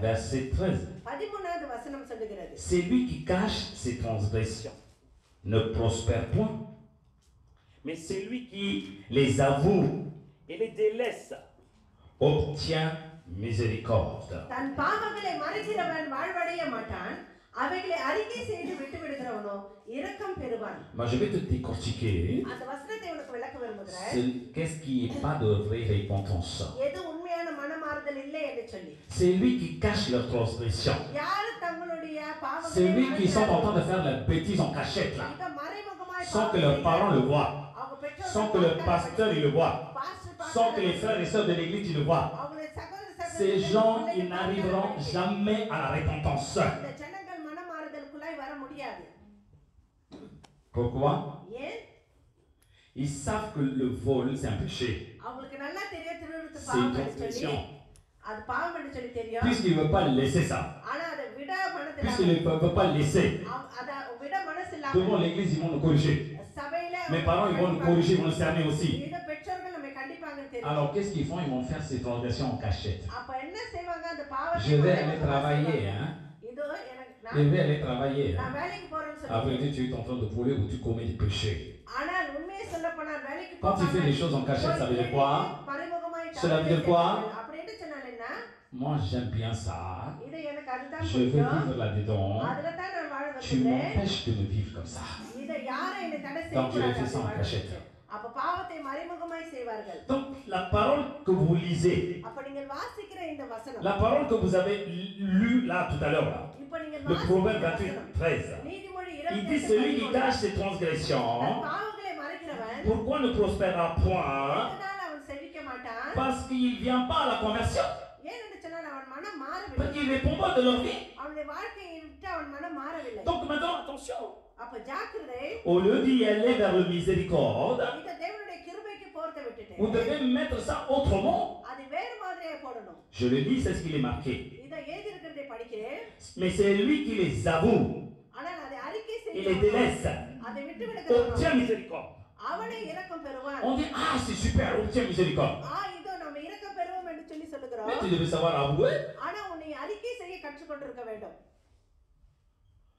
Verset 13. C'est lui qui cache ses transgressions ne prospère point, mais celui qui les avoue et les délaisse obtient miséricorde. Moi je vais te décortiquer. Qu'est-ce qui n'est pas de vraie repentance? C'est lui qui cache leur transgression. C'est lui qui sont en train de faire la bêtise en cachette là, sans que leurs parents le voient, sans que le pasteur il le voit, sans que les frères et sœurs de l'église ils le voient. Ces gens, ils n'arriveront jamais à la repentance. Pourquoi? Ils savent que le vol c'est un péché. C'est une transgression. Puisqu'il ne veut pas laisser ça. Puisqu'il ne veut pas laisser. Devant l'église, ils vont nous corriger. Mes parents, ils vont nous corriger, ils vont nous cerner aussi. Alors, qu'est-ce qu'ils font? Ils vont faire ces transgressions en cachette. Je vais aller travailler. Hein? Je vais aller travailler. Hein? Après, tu es en train de voler ou tu commets des péchés. Quand tu fais les choses en cachette, ça veut dire quoi? Cela veut dire quoi? Moi, j'aime bien ça. Je veux vivre là-dedans. Tu m'empêches de me vivre comme ça. இதை தடை Donc je l'ai செய்யக்கூடாது fait ça en அப்படி cachette. வாழ்க்கை. அப்ப பாவத்தை மறைமுகமாய் செய்வார்கள். Donc la parole que vous lisez, அப்ப நீங்கள் வாசிக்கிற இந்த வசனம், la parole que vous avez lue là tout à l'heure, là, இப்ப நீங்கள் le Proverbe வாசிக்கிற 28, வசனம் 13, நீதிமொழி il dit celui qui 28 cache ses transgressions, பாவங்களை மறைக்கிறவன் pourquoi ne prospérera point? இதனால் அவன் செழிக்க மாட்டான். Parce qu'il ne vient pas à la conversion, ஏனென்று சொன்னால் அவன் மனம் மாறவில்லை. parce qu'il ne répond pas de leur vie. அவனுடைய வாழ்க்கையை விட்டு அவன் மனம் மாறவில்லை. Donc maintenant, attention, அப்ப ஜாக்கிரதை, au lieu d'y aller vers le miséricorde, இத தேவனுடைய கிருபைக்கு போர்த்த விட்டுட்டு vous devez mettre ça autrement. அது வேறு மாதிரியே போடணும். Je le lis, c'est ce qu'il est marqué. இத ஏதி இருக்கிறதை படிக்கிறேன். Mais c'est lui qui les avoue ஆனால் அதை அறிக்கை et les செய்ய délaisse, அதை விட்டு விடுகிறவன் obtient miséricorde. அவனை இரக்கம் பெறுவான். On dit, ah, c'est super, obtient miséricorde. இதோ நம்ம இரக்கம் பெறுவோம் என்று சொல்லி சொல்லுகிறோம். Mais tu devais savoir avouer. ஆனா உன்னை அறிக்கை செய்ய கற்றுக்கொண்டிருக்க வேண்டும்.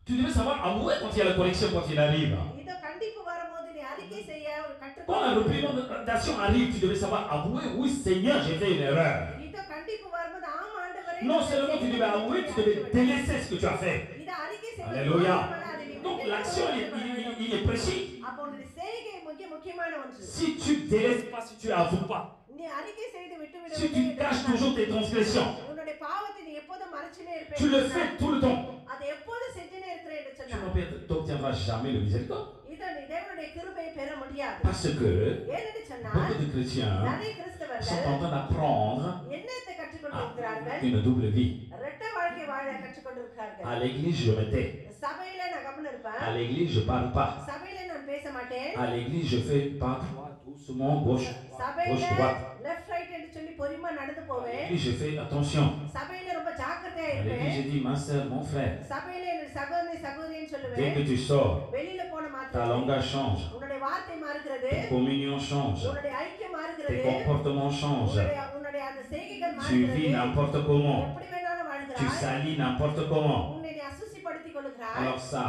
Tu devais savoir avouer quand il y a la correction, quand il arrive. இதோ கண்டிப்பு வரும்போது நீ அறிக்கை செய்ய Quand la représentation arrive, tu devais savoir avouer, oui Seigneur, j'ai fait une erreur. இதோ கண்டிப்பு வரும்போது ஆமா ஆண்டவரே, Non seulement tu devais avouer, tu devais délaisser ce que tu as fait. இத அறிக்கை செய்ய Alléluia. Donc l'action, il est précis. அப்ப உன்னுடைய செய்கை முக்கியமான ஒன்று. Si tu délaisses pas, si tu avoues pas, நீ அறிக்கை செய்து விட்டு விட si tu caches toujours tes transgressions, உன்னுடைய பாவத்தை நீ எப்போதும் மறைச்சினே இருப்பே. tu le fais tout le temps, அதை எப்போதும் செஞ்சினே இருக்கிறே என்று tu சொன்னார். n'obtiendras jamais le miséricorde. இதோ நீ தேவனுடைய கிருபையை பெற முடியாது. Parce que ஏனென்று சொன்னால் beaucoup de chrétiens நிறைய sont கிறிஸ்தவர்கள் en train d'apprendre என்னத்தை கற்றுக்கொண்டிருக்கிறார்கள்? une double vie. இரட்டை வாழ்க்கை வாழ கற்றுக்கொண்டிருக்கிறார்கள். À l'église, je me tais. சபையில நான் கவனம் இருப்பேன். À l'église, je parle pas. சபையில நான் பேச மாட்டேன். À l'église, je fais pas droit, doucement, gauche, சபையில gauche, droite. லெஃப்ட் ரைட் என்று சொல்லி பொறுமையா நடந்து À போவேன். l'église, je fais attention. சபையில ரொம்ப ஜாக்கிரதையா À l'église, இருப்பேன். je dis, ma soeur, mon frère, சபையில என் சகோதரி சகோதரின்னு dès சொல்லுவேன். que tu sors, வெளியில போன ta மாத்திரம் langage change, உன்னுடைய வார்த்தை மாறுகிறது, ta communion change, உன்னுடைய ஐக்கியம் tes மாறுகிறது, comportements changent, உன்னுடைய அந்த செய்கைகள் tu vis மாறுகிறது. n'importe comment, எப்படி வேணாலும் tu வாழ்கிறாய், salis n'importe comment. உன்னை நீ அசுசிப்படுத்திக் கொள்கிறாய். Alors ça,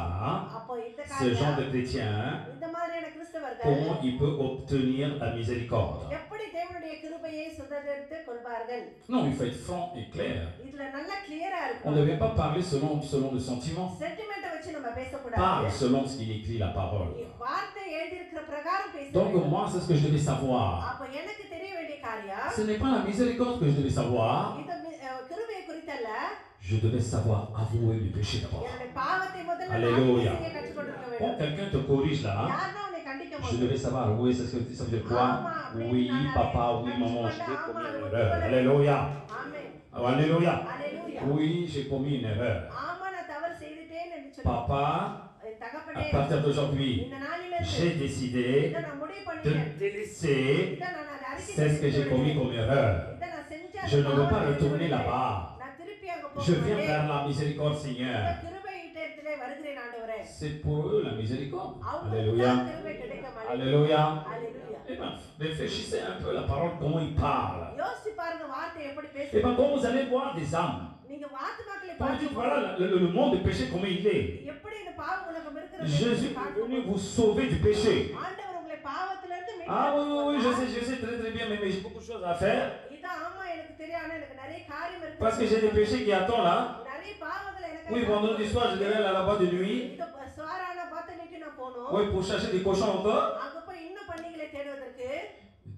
அப்போ இந்த ce genre காரியம் de chrétien, இந்த மாதிரியான கிறிஸ்தவர்கள் comment il peut obtenir la miséricorde? எப்படி தேவனுடைய கிருபையை சுதந்திரித்துக் கொள்வார்கள்? Non, il faut être franc et clair. இதுல நல்லா கிளியரா On ne இருக்கும். devait pas parler selon le sentiment. சென்டிமெண்ட்டை வச்சு நம்ம Parle பேசக்கூடாது. selon ce qu'il écrit la parole. வார்த்தை எழுதியிருக்கிற பிரகாரம் பேச Donc வேண்டும். moi, c'est ce que je devais savoir. அப்ப எனக்கு தெரிய வேண்டிய காரியம் Ce n'est pas la miséricorde que je devais savoir. இது கிருபையை குறித்தல்ல, Je devais savoir avouer mes péchés d'abord. என்னுடைய பாவத்தை முதல்ல Alléluia. நான் செய்ய கற்றுக்கொண்டிருக்க Quand வேண்டும். quelqu'un te corrige là, யாருன்னா உன்னை கண்டிக்கும் je போது devais savoir avouer, ça veut dire quoi? Oui, papa, oui, maman, j'ai commis une erreur. Alléluia. ஆமென். Alléluia. அல்லேலூயா. Oui, j'ai commis une erreur. ஆமா நான் தவறு செய்துட்டேன் என்று சொல்லி Papa, என் தகப்பனே à partir d'aujourd'hui, இந்த நாளிலிருந்து j'ai décidé இதை நான் முடிவு de பண்ணிட்டேன். délaisser இதை நான் அதை அறிக்கை c'est ce que j'ai commis செய்து comme erreur. இதை நான் செஞ்ச Je அந்த ne veux pas பாவத்தை retourner விட்டு là-bas. நான் திருப்பி அங்க Je போக viens மாட்டேன். vers la miséricorde, Seigneur. இந்த கிருபை இடத்திலே வருகிறேன் ஆண்டவரே. C'est pour eux la miséricorde. அவங்களுக்கு Alléluia. தான் கிருபை கிடைக்கும். Alléluia. அல்லேலூயா. Eh bien, réfléchissez un peu la parole, comment il parle. யோசிச்சு பாருங்க வார்த்தை எப்படி Et bien, பேசுது. quand vous allez voir des âmes, நீங்க ஆத்துமாக்களை quand vous dites, பார்த்து voilà le monde du péché, comment il est. எப்படி இந்த பாவ உலகம் இருக்கிறது Jésus est venu vous sauver du péché. ஆண்டவர் உங்களை பாவத்திலிருந்து Ah oui, oui, oui, je மீட்டு sais très bien, mais j'ai beaucoup de choses à faire. இது ஆமா எனக்கு தெரியும் ஆனா எனக்கு நிறைய காரியம் இருக்கு. Parce que j'ai des péchés qui attendent là. நிறைய பாவங்கள் எனக்கு Oui, vendredi soir, je devais aller là-bas de nuit. இது சுவாரான பாத்தனைக்கு நான் போணும். Oui, pour chercher des cochons encore. அங்க போய் இன்னும் பண்டிகளை தேடுவதற்கு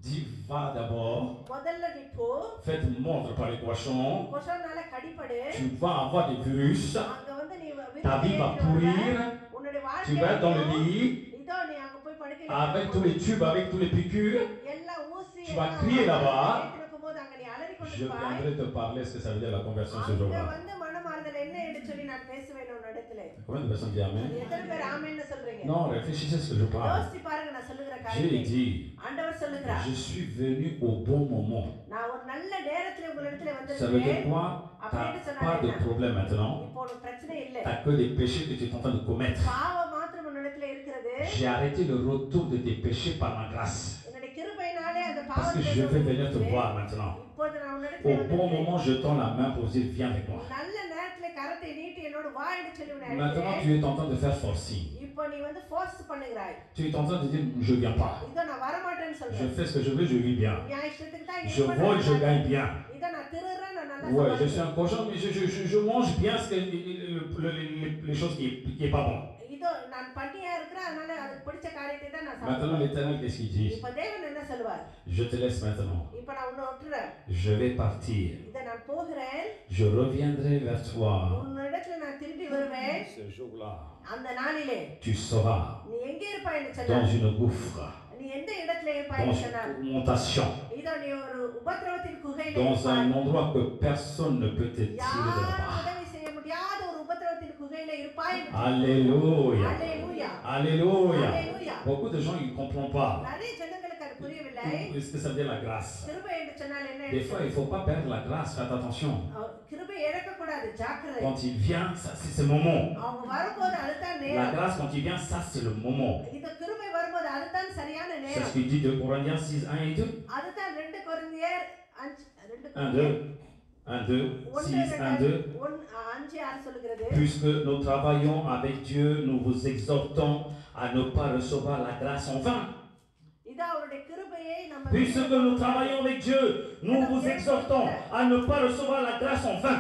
Dis, va d'abord. முதல்ல நீ போ. Faites mordre par les cochons. கொசனால கடிபடு. Tu vas avoir des virus. அங்க வந்து நீ Ta vie va pourrir. உன்னுடைய Tu vas être dans le வாழ்க்கை lit. இதோ நீ அங்க போய் படுக்கையில Avec tous les tubes, avec tous les piqûres. எல்லா ஊசி Tu vas crier là-bas. இருக்கும்போது அங்க நீ அலறி Je கொண்டிருப்பாய். viendrai te parler ce que ça veut dire la conversion ce அங்க jour-là. வந்து மனமாறுதல் என்ன என்று சொல்லி நான் பேசுவேன் உன்னிடத்திலே. Combien de personnes disent Amen? எத்தனை பேர் ஆமென்னு சொல்றீங்க? Non, réfléchissez ce que je parle. யோசிச்சு பாருங்க நான் சொல்லுகிற J'ai காரியத்தை. dit, ஆண்டவர் சொல்லுகிறார், je suis venu au bon moment. நான் ஒரு நல்ல நேரத்துல உங்களிடத்துல Ça veut dire வந்திருக்கேன். quoi? Tu n'as pas de problème maintenant. இப்போ உனக்கு பிரச்சனை இல்லை. Tu n'as que des péchés que tu es en train de commettre. பாவம் மாத்திரம் உன்னிடத்துல இருக்கிறது. J'ai arrêté le retour de tes péchés par ma grâce. என்னுடைய கிருபையினாலே அந்த Parce que பாவத்தை je vais venir te voir maintenant. இப்போது நான் Au உன்னிடத்துல bon வந்திருக்கேன். moment, je tends la main pour dire viens avec moi. நல்ல நேரத்துல கரத்தை நீட்டி என்னோட வா என்று சொல்லி உன்னை Maintenant, அழைக்கிறேன். tu es en train de faire forcing. இப்போ நீ வந்து ஃபோர்ஸ் பண்ணுகிறாய். Tu es en train de dire je viens pas. இதோ நான் வர மாட்டேன்னு Je சொல்றேன். fais ce que je veux, je vis bien. என் இஷ்டத்துக்கு தான் Je vole, je gagne bien. இதோ நான் திருறேன் நான் நல்லா Ouais, je சம்பாதிக்கிறேன். suis un cochon, mais je mange bien les choses qui est pas bon. இதோ நான் பட்டியா இருக்கிறேன் அதனால அதுக்கு பிடிச்ச காரியத்தை தான் நான் Maintenant, சாப்பிடுவேன். l'Éternel, qu'est-ce qu'il dit? இப்ப தேவன் என்ன சொல்வார்? Je te laisse maintenant. இப்ப நான் உன்னை விட்டுறேன். Je vais partir. இத நான் போகிறேன். Je reviendrai vers toi. உன்னிடத்துல நான் திரும்பி வருவேன். Ce jour-là, அந்த நாளிலே tu seras நீ எங்கே இருப்பாய் என்று dans சொன்னார். une gouffre, நீ எந்த இடத்துல இருப்பாய் dans என்று une சொன்னார். tourmentation, இதோ நீ ஒரு உபத்திரவத்தின் குகையிலே dans இருப்பாய். un endroit que personne ne peut te tirer de யாரும் là-bas. உதவி செய்ய முடியாத ஒரு உபத்திரவத்தின் குகையிலே இருப்பாய் என்று Alléluia. அல்லேலூயா. Alléluia. அல்லேலூயா. Beaucoup de gens ils ne comprennent pas நிறைய ஜனங்களுக்கு அது புரியவில்லை. ce que ça veut dire la grâce. கிருபை என்று சொன்னால் என்ன? Des fois, il ne faut pas perdre la grâce. Faites attention. கிருபை இழக்க கூடாது. ஜாக்கிரதை. Quand il vient, ça c'est ce moment. அவங்க வரும்போது அதுதான் La நேரம். grâce, quand il vient, ça c'est le moment. இந்த கிருபை வரும்போது அதுதான் சரியான C'est ce நேரம். qu'il dit de Corinthiens 6, 1 et 2. அதுதான் 2 கொரிந்தியர் 1, 2, 1, 2, 6, 1, 2. 5:6 சொல்லுகிறது. Puisque nous travaillons avec Dieu, nous vous exhortons à ne pas recevoir la grâce en vain. இது அவருடைய கிருபையை நம்ம Puisque nous travaillons avec Dieu, nous vous exhortons à ne pas recevoir la grâce en vain.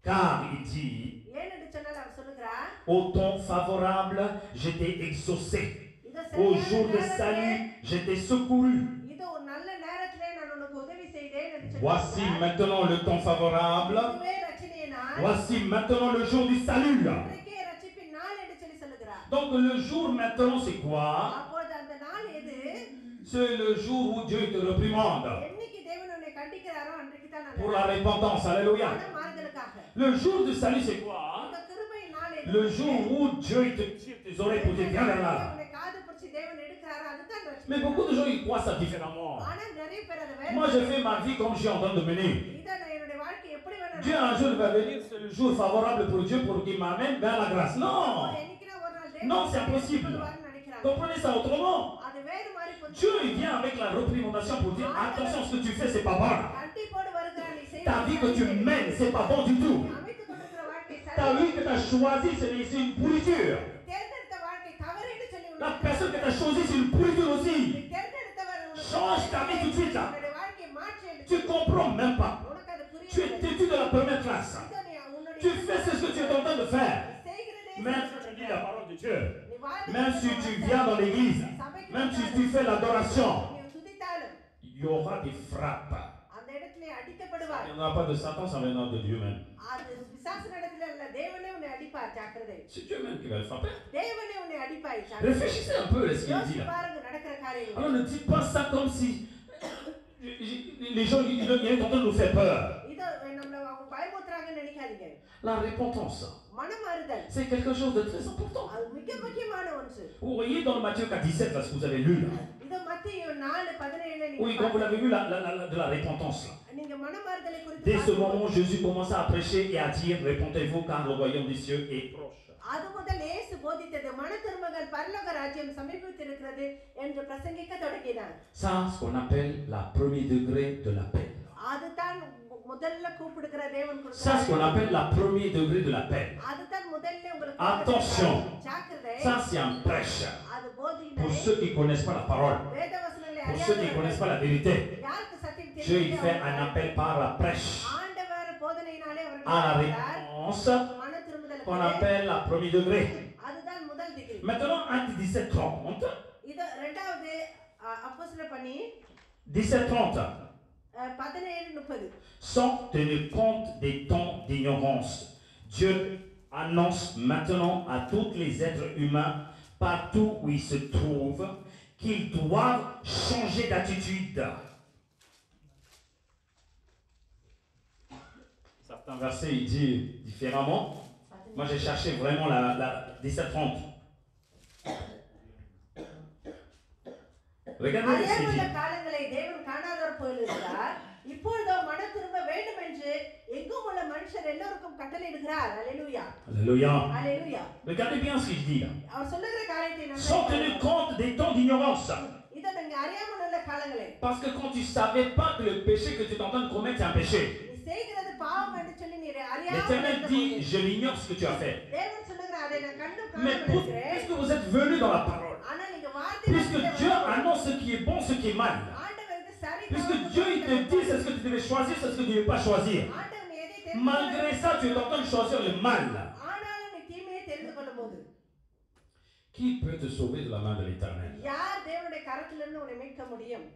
Car il dit, ஏனென்று சொன்னால் அவர் சொல்லுகிறார், au temps favorable, j'étais exaucé. இது Au சரியான jour de நேரத்திலே, salut, j'étais secouru. இது ஒரு நல்ல நேரத்திலே நான் உனக்கு உதவி செய்தேன் என்று சொல்லி Voici maintenant le temps favorable. இதுவே ரட்சணிய நாள். Voici maintenant le jour du salut. இன்றைக்கே ரட்சிப்பின் நாள் என்று சொல்லி சொல்லுகிறார். Donc le jour maintenant, c'est quoi? அப்போது அந்த நாள் எது? C'est le jour où Dieu te réprimande என்னைக்கு தேவன் உன்னை கண்டிக்கிறாரோ அன்றைக்கு தான் pour நல்ல la repentance. Alléluia. மாறுதலுக்காக. Le jour du salut, c'est quoi? இந்த கிருபையின் நாள் எது? Le jour où Dieu te tire tes oreilles pour dire viens vers là. உன்னை காது பிடிச்சு தேவன் எடுக்கிறாரோ அதுதான் ரட்சிப்பு. Mais beaucoup de gens ils croient ça différemment. ஆனா நிறைய பேர் அதை வேற Moi, je fais ma vie comme je suis en train de mener. இத நான் என்னுடைய வாழ்க்கை எப்படி வேணா Dieu un jour va venir, c'est le jour favorable pour Dieu pour qu'il m'amène vers la grâce. Non. என்னைக்குனா ஒரு நாள் தேவன் Non, c'est impossible. சொல்லுவார்னு நினைக்கிறாங்க. Comprenez ça autrement. அது வேறு மாதிரி புரிஞ்சு Dieu il vient avec la réprimandation pour dire attention, ce que tu fais, c'est pas bon. கண்டிப்போடு வருகிறார் நீ செய்த Ta vie que tu mènes, c'est pas bon du tout. அமைத்துக் கொண்டிருக்கிற வாழ்க்கை Ta சரி vie que tu as choisie, c'est une pourriture. தேர்ந்தெடுத்த வாழ்க்கை தவறு என்று சொல்லி La personne que tu as choisie, c'est une pourriture aussi. தேர்ந்தெடுத்தவர் உனக்கு Change ta vie tout de suite là. உன்னுடைய வாழ்க்கையை மாற்று என்று Tu comprends même pas. உனக்கு அது Tu es புரியவில்லை. têtu de la première classe. இதோ நீ உன்னுடைய Tu fais ce que tu es en train de faire. செய்கிறதே Même si tu lis la parole de Dieu, நீ வாழ்ந்து même si tu viens dans l'église, même si tu fais l'adoration, நீ துதித்தாலும் il y aura des frappes. அந்த இடத்திலே Ça ne அடிக்கப்படுவார். viendra pas de Satan, ça viendra de Dieu même. அது பிசாசு இடத்துல இல்ல தேவனே உன்னை அடிப்பார் ஜாக்கிரதை. C'est Dieu même qui va le frapper. தேவனே உன்னை அடிப்பாய் ஜாக்கிரதை. Réfléchissez un peu à ce qu'il dit யோசிச்சு là. பாருங்க நடக்கிற காரியங்கள். Alors ne dites pas ça comme si les gens ils sont en train de nous faire peur. இது நம்மள அவங்க பயமுறுத்துறாங்கன்னு நினைக்காதீங்க. La repentance, மனமாறுதல் c'est quelque chose de très important. அது மிக முக்கியமான ஒன்று. Vous voyez dans le Matthieu 4:17, là, ce que vous avez lu là. இது மத்தேயு 4:17 Oui, quand vous l'avez vu, de la repentance là. நீங்க மனமாறுதலை குறித்து Dès ce பார்க்கும்போது, moment, Jésus commença à prêcher et à dire, répentez-vous car le royaume des cieux est proche. அது முதல் இயேசு போதித்தது மன திரும்புங்கள் பரலோக ராஜ்யம் சமீபித்திருக்கிறது என்று பிரசங்கிக்க தொடங்கினார். Ça, ce qu'on appelle la premier degré de l'appel. அதுதான் முதல்ல கூப்பிடுகிற தேவன் கொடுக்கிற Ça, ce qu'on appelle la premier degré de l'appel. அதுதான் முதல்ல உங்களுக்கு Attention. ஜாக்கிரதை. Ça, c'est un prêche. அது போதினை Pour ceux qui ne connaissent pas la parole, வேதவசனங்களை pour ceux qui ne connaissent pas la vérité, யாருக்கு சத்தியம் Dieu il தெரியும் fait un appel par la prêche ஆண்டவர் போதனையினாலே à la அவர்கள் réponse மன திரும்புதலுக்கு qu'on appelle la premier degré. அதுதான் முதல் டிகிரி. Maintenant, Acte 17:30. இது இரண்டாவது அப்போஸ்தலர் பணி 17:30. 17:30. Sans tenir compte des temps d'ignorance, Dieu annonce maintenant à tous les êtres humains, partout où ils se trouvent, qu'ils doivent changer d'attitude. Certains versets, il dit différemment. Moi, j'ai cherché vraiment la 17:30. Regardez ce qu'il அறியாமையுள்ள dit. காலங்களை தேவன் காணாதவர் போயிருக்கிறார். இப்பொழுதோ மன திரும்ப வேண்டும் என்று எங்கும் உள்ள மனுஷர் எல்லோருக்கும் கட்டளையிடுகிறார். அல்லேலூயா. Alléluia. அல்லேலூயா. Regardez bien ce qu'il dit là. அவர் சொல்லுகிற காரியத்தை Sans நம்ம tenir compte des temps d'ignorance. இத நீங்க அறியாமையுள்ள காலங்களை Parce que quand tu ne savais pas que le péché que tu es en train de commettre, c'est un péché. நீ செய்கிறது பாவம் என்று சொல்லி நீ L'Éternel dit, je l'ignore ce que tu as fait. தேவன் சொல்லுகிறார் அதை நான் கண்டு Mais காணாமல் இருக்கிறேன். puisque vous êtes venus dans la parole, ஆனா நீங்க puisque Dieu வார்த்தை annonce ce qui est bon, ce qui est mal, ஆண்டவர் இது சரி puisque Dieu il te dit c'est ce que tu devais choisir, c'est ce que tu ne devais pas choisir. ஆண்டவர் நீ எதை தெரிந்து Malgré ça, tu es en train de choisir le mal. ஆனாலும் நீ தீமையை தெரிந்து கொள்ளும்போது Qui peut te sauver de la main de l'Éternel? யார் தேவனுடைய கரத்திலிருந்து உன்னை மீட்க முடியும்?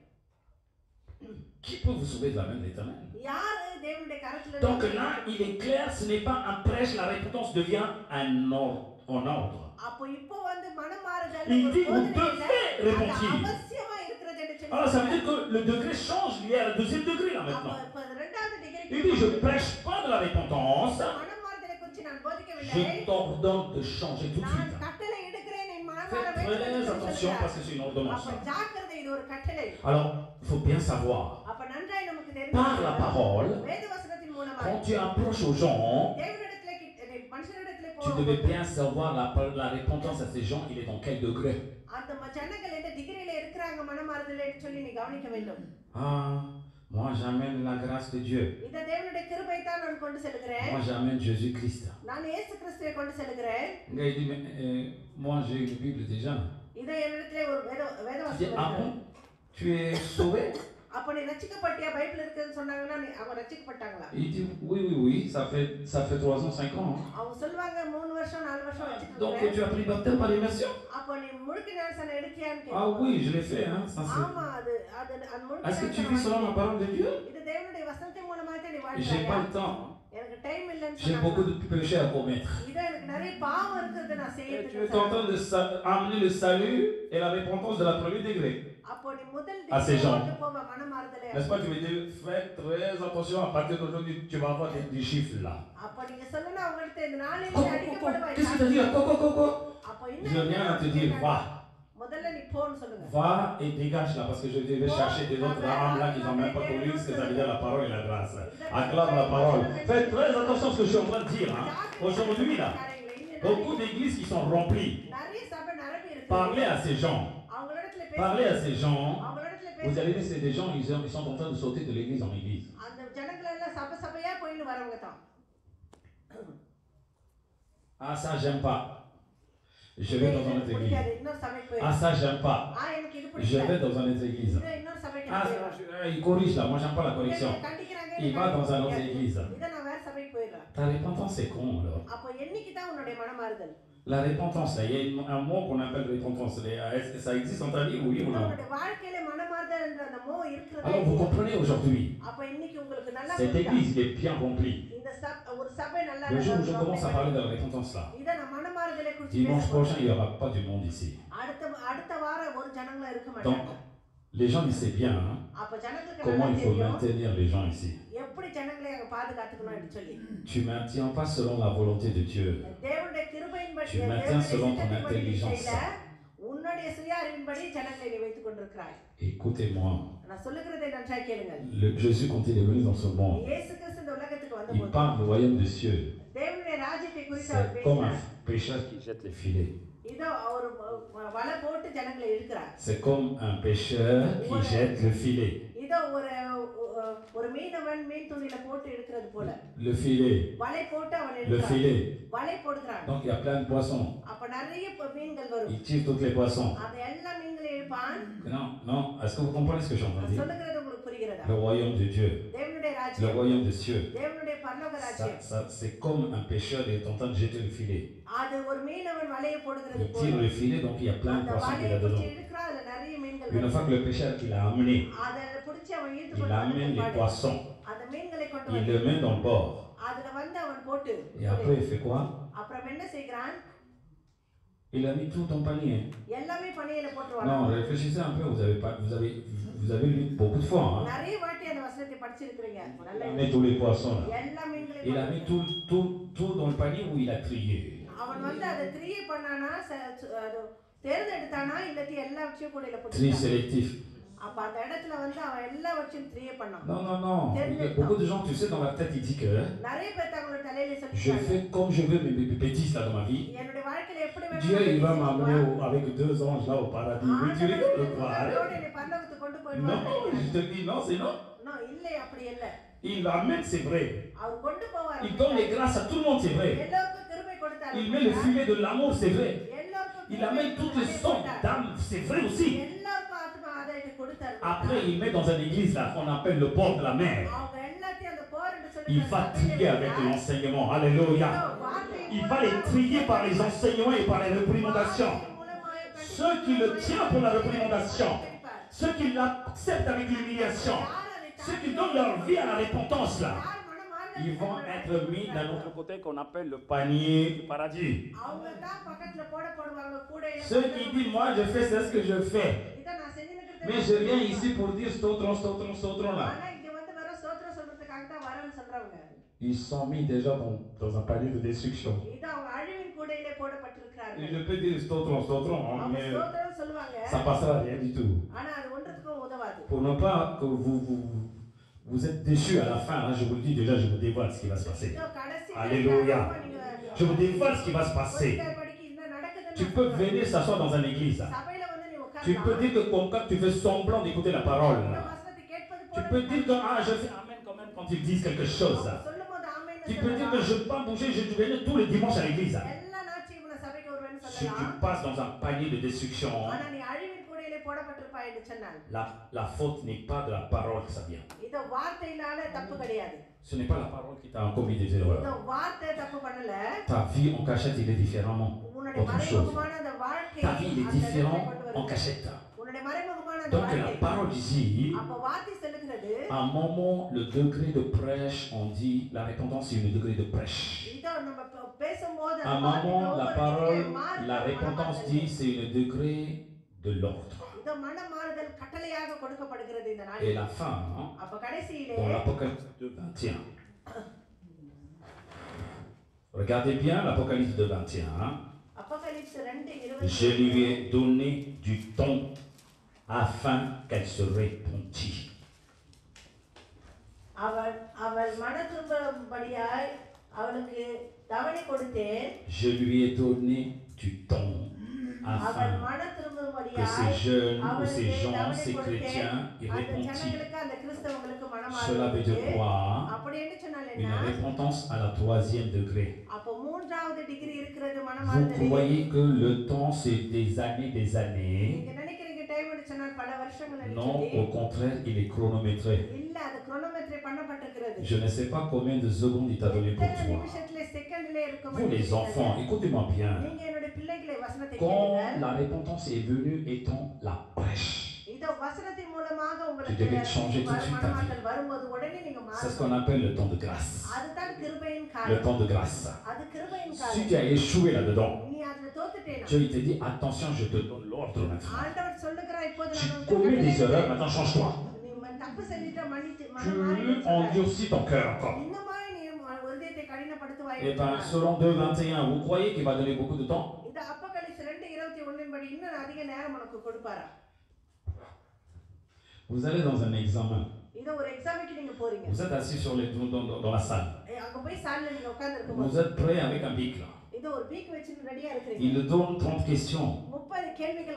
Qui peut vous sauver de la main de l'Éternel? யார் தேவனுடைய கரத்திலிருந்து? Donc là, il est clair, ce n'est pas un prêche, la repentance devient un ordre. அப்போ இப்போ வந்து மனமாறுதல் Il ஒரு dit, vous போதனை இல்ல, devez அது repentir. அவசியமா இருக்கிறது என்று சொல்லி. Alors ça veut dire que le degré change, il est à le deuxième degré là அப்போ maintenant. இப்போ இரண்டாவது டிகிரிக்கு Il dit, je ne prêche pas de la repentance, மனமாறுதலை குறித்து நான் போதிக்கவில்லை. je t'ordonne de changer tout de நான் suite. கட்டளை எடுக்கிறேன், நீ மனமாற Faites வேண்டும் என்று très attention சொல்கிறார். parce que c'est une ordonnance. அப்போ ஜாக்கிரதை, இது ஒரு கட்டளை. Alors, il faut bien savoir, அப்ப நன்றாய் நமக்கு par la parole, வேதவசனத்தின் மூலமாக quand tu approches aux gens, தேவனிடத்திலே மனுஷனிடத்திலே tu devais போகும்போது bien savoir la repentance à ces gens, il est dans quel degré. அந்த ஜனங்கள் எந்த டிகிரியில இருக்கிறாங்க மனமாறுதல் என்று சொல்லி நீ கவனிக்க வேண்டும். Ah, moi j'amène la grâce de Dieu. இத தேவனுடைய கிருபை தான் நான் கொண்டு செல்கிறேன். Moi j'amène Jésus-Christ. நான் இயேசு கிறிஸ்துவை கொண்டு செல்கிறேன். Le gars il dit, mais moi j'ai une Bible déjà. இத என்னிடத்திலே ஒரு Tu dis, வேதவசனம் ah bon? இருக்கு. Tu es sauvé? அப்ப நீ ரட்சிக்கப்பட்டியா பைபிள் இருக்குன்னு சொன்னாங்கன்னா அவங்க ரட்சிக்கப்பட்டாங்களா? Il dit, oui, ça fait 3 ans, 5 ans. அவங்க சொல்வாங்க 3 வருஷம் 4 வருஷம் Donc வச்சிருக்காங்க. tu as pris baptême par l'immersion? அப்ப நீ முழுக்கு ஞானஸ்நானம் எடுத்தியான்னு Ah கேட்பாங்க. oui, je l'ai fait. Hein, ça, c'est... ஆமா அது அந்த முழுக்கு Est-ce que tu vis selon la ஞானஸ்நானம் parole de Dieu? இது தேவனுடைய வசனத்தின் மூலமாக தான் நீ J'ai pas வாழ்றாயா? le temps. எனக்கு டைம் இல்லன்னு J'ai beaucoup சொன்னாங்க. de péchés à commettre. இத எனக்கு நிறைய பாவம் இருக்குது நான் Et tu செய்யறதுக்கு. es en train d'amener le salut et la repentance de la première degré. அப்போ நீ முதல் À ces gens. கொண்டு போவ மனமாறுதலே. N'est-ce pas? Tu veux dire, fais très attention, à partir d'aujourd'hui, tu vas avoir des chiffres là. அப்போ நீங்க சொல்லணும் அவங்கள்ட்ட இந்த நாளிலே Quoi? அடிக்கப்படுவாய். Qu'est-ce que tu as dit? Quoi? அப்போ Je இன்னும் viens à te dire, va. முதல்ல நீ போன்னு சொல்லுங்க. Va et dégage là, parce que je devais chercher des autres âmes là qui n'ont même pas connu ce que ça veut dire la parole et la grâce. Acclame la parole. Faites très attention à ce que je suis en train de dire. Hein. Aujourd'hui là, beaucoup d'églises qui sont remplies. நிறைய சபை நிரம்பி இருக்கு. Parlez à ces gens. அவங்களிடத்துல Parlez à ces gens. அவங்களிடத்துல Vous allez voir, c'est des gens, ils sont en train de sauter de l'église en église. அந்த ஜனங்கள் எல்லாம் சபையா போயிட்டு வரவங்க தான். Ah ça j'aime pas. Je vais dans une autre église. இன்னொரு சபைக்கு போய். Ah ça j'aime pas. எனக்கு இது Je பிடிக்கல. vais dans une autre église. இன்னொரு சபைக்கு Ah போய். il corrige là, moi j'aime pas la correction. கண்டிக்கறாங்க. Il va dans une autre église. இத நான் வேற சபைக்கு போயிடுறேன். Ta repentance c'est con alors. அப்ப என்னைக்கு தான் உன்னுடைய மனமாறுதல்? La repentance, là, il y a un mot qu'on appelle repentance. Est-ce que ça existe en ta vie, oui ou non? உன்னுடைய வாழ்க்கையில மனமாறுதல் என்ற அந்த மோ இருக்கிறது. Alors vous comprenez aujourd'hui, அப்ப இன்னைக்கு உங்களுக்கு நல்லா cette église il est bien remplie. இந்த ஒரு சபை நல்லா Le jour où je commence à parler de la repentance là, இத நான் மனமாறுதலை குறித்து dimanche prochain il n'y aura pas du monde ici. அடுத்த வாரம் ஒரு ஜனங்கள இருக்க Donc மாட்டாங்க. les gens ils savent bien hein, அப்ப ஜனங்களுக்கு comment நல்லா il faut தெரியும் maintenir les gens ici. எப்படி ஜனங்களை அங்க பாதுகாத்துக்கணும் என்று சொல்லி. Tu maintiens pas selon la volonté de Dieu. தேவனுடைய கிருபையின்படி Tu maintiens selon ton intelligence. உன்னுடைய சுய அறிவின்படி ஜனங்களை நீ வைத்துக் கொண்டிருக்கிறாய். Écoutez-moi, நான் சொல்லுகிறதை நன்றாக கேளுங்கள். Jésus quand il est venu dans ce monde, இயேசு கிறிஸ்து இந்த உலகத்துக்கு il வந்தபோது parle du royaume des cieux. தேவனுடைய ராஜ்யத்தை குறித்து அவர் C'est comme un பேசினார். pêcheur qui jette les filets. இதோ அவர் வலை போட்டு ஜனங்களை இழுக்கிறார். C'est comme un pêcheur qui jette le filet. இதோ ஒரு மீனவன் மீன் துணியில போட்டு இழுக்கிறது போல. Le filet. வலை போட்டு அவன் Le இழுக்கிறான். filet. வலை போடுறான். Donc il y a plein de poissons. அப்ப நிறைய மீன்கள் வரும். Il tire tous les poissons. அந்த எல்லா மீன்களையும் இழுப்பான். Non. Est-ce que vous comprenez ce que je suis en train de dire? சொல்லுகிறது உங்களுக்கு புரிகிறதா? Le royaume de Dieu. தேவனுடைய Le ராஜ்யம். royaume des cieux. தேவனுடைய பரலோக ராஜ்யம். C'est comme un pêcheur qui est en train de jeter le filet. அது ஒரு மீனவன் வலையை போடுகிறது Il போல. tire le filet, donc il y a plein de அந்த poissons qui வலையை est பிடிச்சு dedans. இழுக்கிறான், அதுல நிறைய மீன்கள் Une வரும். fois que le pêcheur qu'il a amené, அதை பிடிச்சு அவன் இழுத்து il கொண்டு amène les வந்து poissons, அந்த மீன்களை கொண்டு il வந்து le met dans le bord. அதுல வந்து அவன் போட்டு Et après il fait quoi? அப்புறம் என்ன செய்கிறான்? Il a mis tout dans le panier. எல்லாமே பனியில போட்டுருவான். Non, réfléchissez un peu, vous avez lu beaucoup de fois. Hein? நிறைய வாட்டி அந்த வசனத்தை படிச்சிருக்கீங்க. Il a mis tous les poissons là. எல்லா மீன்களையும் Il a mis tout dans le panier où il a trié. அவன் வந்து அதை த்ரீயே பண்ணானா அது தேர்ந்தெடுத்தானா இல்லத்தி எல்லாவற்றையும் கூடையில Tri போட்டுட்டான். sélectif. அப்ப அந்த இடத்துல வந்து அவன் எல்லாவற்றையும் த்ரீயே பண்ணான். Non. Il y a beaucoup de gens, tu sais, dans la tête, ils disent que நிறைய பேர் தங்களோட தலையில je சொல்லிட்டாங்க. fais comme je veux mes bêtises là dans ma vie. என்னோட வாழ்க்கையில எப்படி Dieu, il va வேணாலும் m'amener avec 2 anges là au paradis. Oui, tu rigoles quoi? என்னை பரலோகத்துக்கு கொண்டு போயிடுவார். Non, je te dis non, c'est non. இல்லை அப்படி இல்ல. Il l'amène, c'est vrai. அவர் கொண்டு போவார். Il donne les grâces à tout le monde, c'est vrai. எல்லாருக்கும் கிருபை கொடுத்தார். Il met le filet de l'amour, c'est vrai. எல்லாருக்கும் Il amène toutes les sortes d'âmes, c'est vrai aussi. எல்லாருக்கும் ஆத்மா ஆதாயத்தை கொடுத்தார். Après, il met dans une église là qu'on appelle le bord de la mer. அவங்க எல்லாத்தையும் அந்த போர் என்று சொல்லி Il va trier avec l'enseignement. Alléluia. Il va les trier par les enseignements et par les réprimandations. ceux qui le tiennent pour la réprimandation, ceux qui l'acceptent avec l'humiliation, ceux qui donnent leur vie à la repentance là, ils vont être mis d'un autre côté qu'on appelle le panier du paradis. Ceux qui disent moi je fais ce que je fais, mais je viens ici pour dire stotron là. Ils sont mis déjà dans un panier de destruction. Et je peux dire stotron, mais ça ne passera rien du tout. Pour ne pas que vous êtes déçus à la fin, hein, je vous le dis déjà, je vous dévoile ce qui va se passer. Alléluia. Je vous dévoile ce qui va se passer. Tu peux venir s'asseoir dans une église. Tu peux dire que comme quand tu fais semblant d'écouter la parole. Tu peux dire que je fais amen quand même quand ils disent quelque chose. Tu peux dire que je ne peux pas bouger, je vais venir tous les dimanches à l'église. Si tu passes dans un panier de destruction, la faute n'est pas de la parole que ça vient. Ce n'est pas la parole qui t'a encore mis des erreurs. Ta vie en cachette, il est différemment autre chose. Ta vie, il est différent en cachette. Donc la parole ici, à un moment, le degré de prêche, on dit, la repentance c'est le degré de prêche. À un moment, la parole, la repentance dit, c'est le degré de l'ordre. Et la fin, dans l'Apocalypse 2:21. Regardez bien l'Apocalypse 2:21. Je lui ai donné du temps afin qu'elle se répondît. Je lui ai donné du temps afin que ces jeunes ou ces gens, ces chrétiens, ils répondissent. Cela veut dire quoi? Une repentance à la 3e degré. Vous croyez que le temps c'est des années? Non, au contraire, il est chronométré. Je ne sais pas combien de secondes il t'a donné pour toi. Vous les enfants, écoutez-moi bien. Quand la repentance est venue étant la prêche, tu devais changer tout de suite ta vie. C'est ce qu'on appelle le temps de grâce. Le temps de grâce. Si tu as échoué là-dedans, Dieu te dit attention, je te donne l'ordre maintenant. Tu commets des erreurs, maintenant change-toi. Tu endurcis ton cœur encore. Et bien, selon 2:21, vous croyez qu'il va donner beaucoup de temps? Vous allez dans un examen. Vous êtes assis dans la salle. Vous êtes prêt avec un bic là. Il donne 30 questions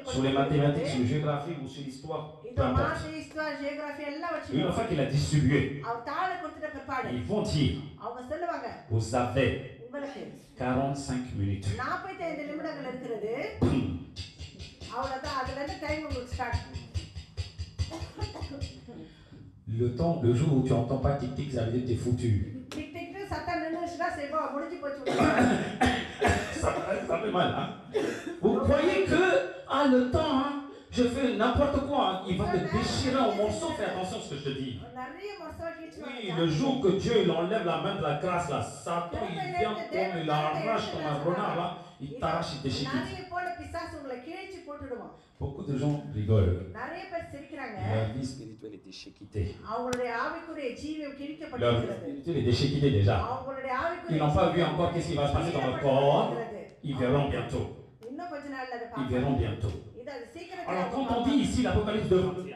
sur les mathématiques, sur la géographie ou sur l'histoire. Une fois qu'il a distribué, ils vont dire vous avez 45 minutes. Le temps, le jour où tu n'entends pas tic-tic, ça veut dire que tu es foutu. Ça fait mal, hein? Vous croyez que, le temps, hein, je fais n'importe quoi, hein, il va te déchirer en morceaux, fais attention à ce que je te dis. Oui, le jour que Dieu il enlève la main de la grâce, là, Satan, il vient comme il arrache comme un renard, là, il t'arrache, il déchiquette. Beaucoup de gens rigolent. Leur vie spirituelle est déchiquetée. Leur vie spirituelle est déchiquetée déjà. Ils n'ont pas vu encore qu'est-ce qui va se passer dans leur corps. Ils verront bientôt. Ils verront bientôt. Alors quand on dit ici l'Apocalypse 2:21,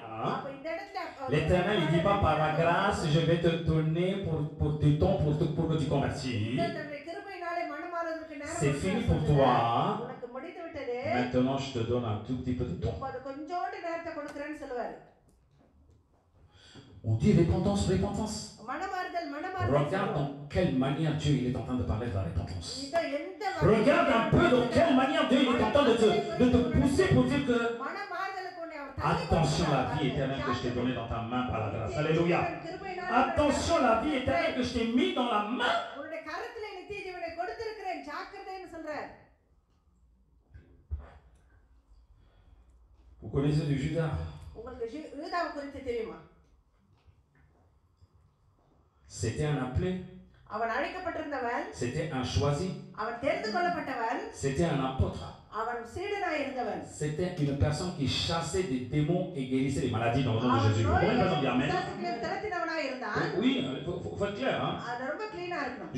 l'Éternel ne dit pas par la grâce je vais te donner pour du temps pour que tu convertis. C'est fini pour toi. Maintenant je te donne un tout petit peu de temps. On dit repentance. Regarde dans quelle manière Dieu il est en train de parler de la repentance. Regarde un peu dans quelle manière Dieu il est en train de te pousser pour dire que attention la vie éternelle que je t'ai donnée dans ta main par la grâce. Alléluia. Attention la vie éternelle que je t'ai mis dans la main. Vous connaissez du Judas? உங்களுக்கு யூதாவை குறித்து தெரியுமா? C'était un appelé. அவன் அழைக்கப்பட்டிருந்தவன். C'était un choisi. அவன் தெரிந்து கொள்ளப்பட்டவன். C'était un apôtre. அவன் சீடனாய் இருந்தவன். C'était une personne qui chassait des démons et guérissait les maladies dans le nom de Jésus. Combien de personnes disent amen? Oui, il faut être clair. Hein?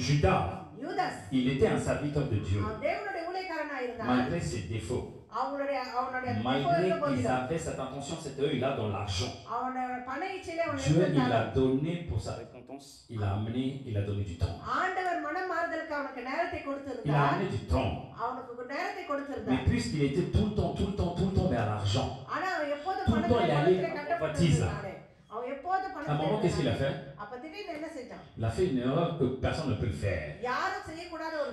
Judas, il était un serviteur de Dieu. Malgré ses défauts. Malgré qu'ils avaient cette intention, cet œil-là dans l'argent. Dieu, il a donné pour sa récompense, il a amené, il a donné du temps. Il a amené du temps. Mais puisqu'il était tout le temps vers l'argent, tout le temps il allait en baptise. À un moment, qu'est-ce qu'il a fait? Il a fait une erreur que personne ne peut le faire.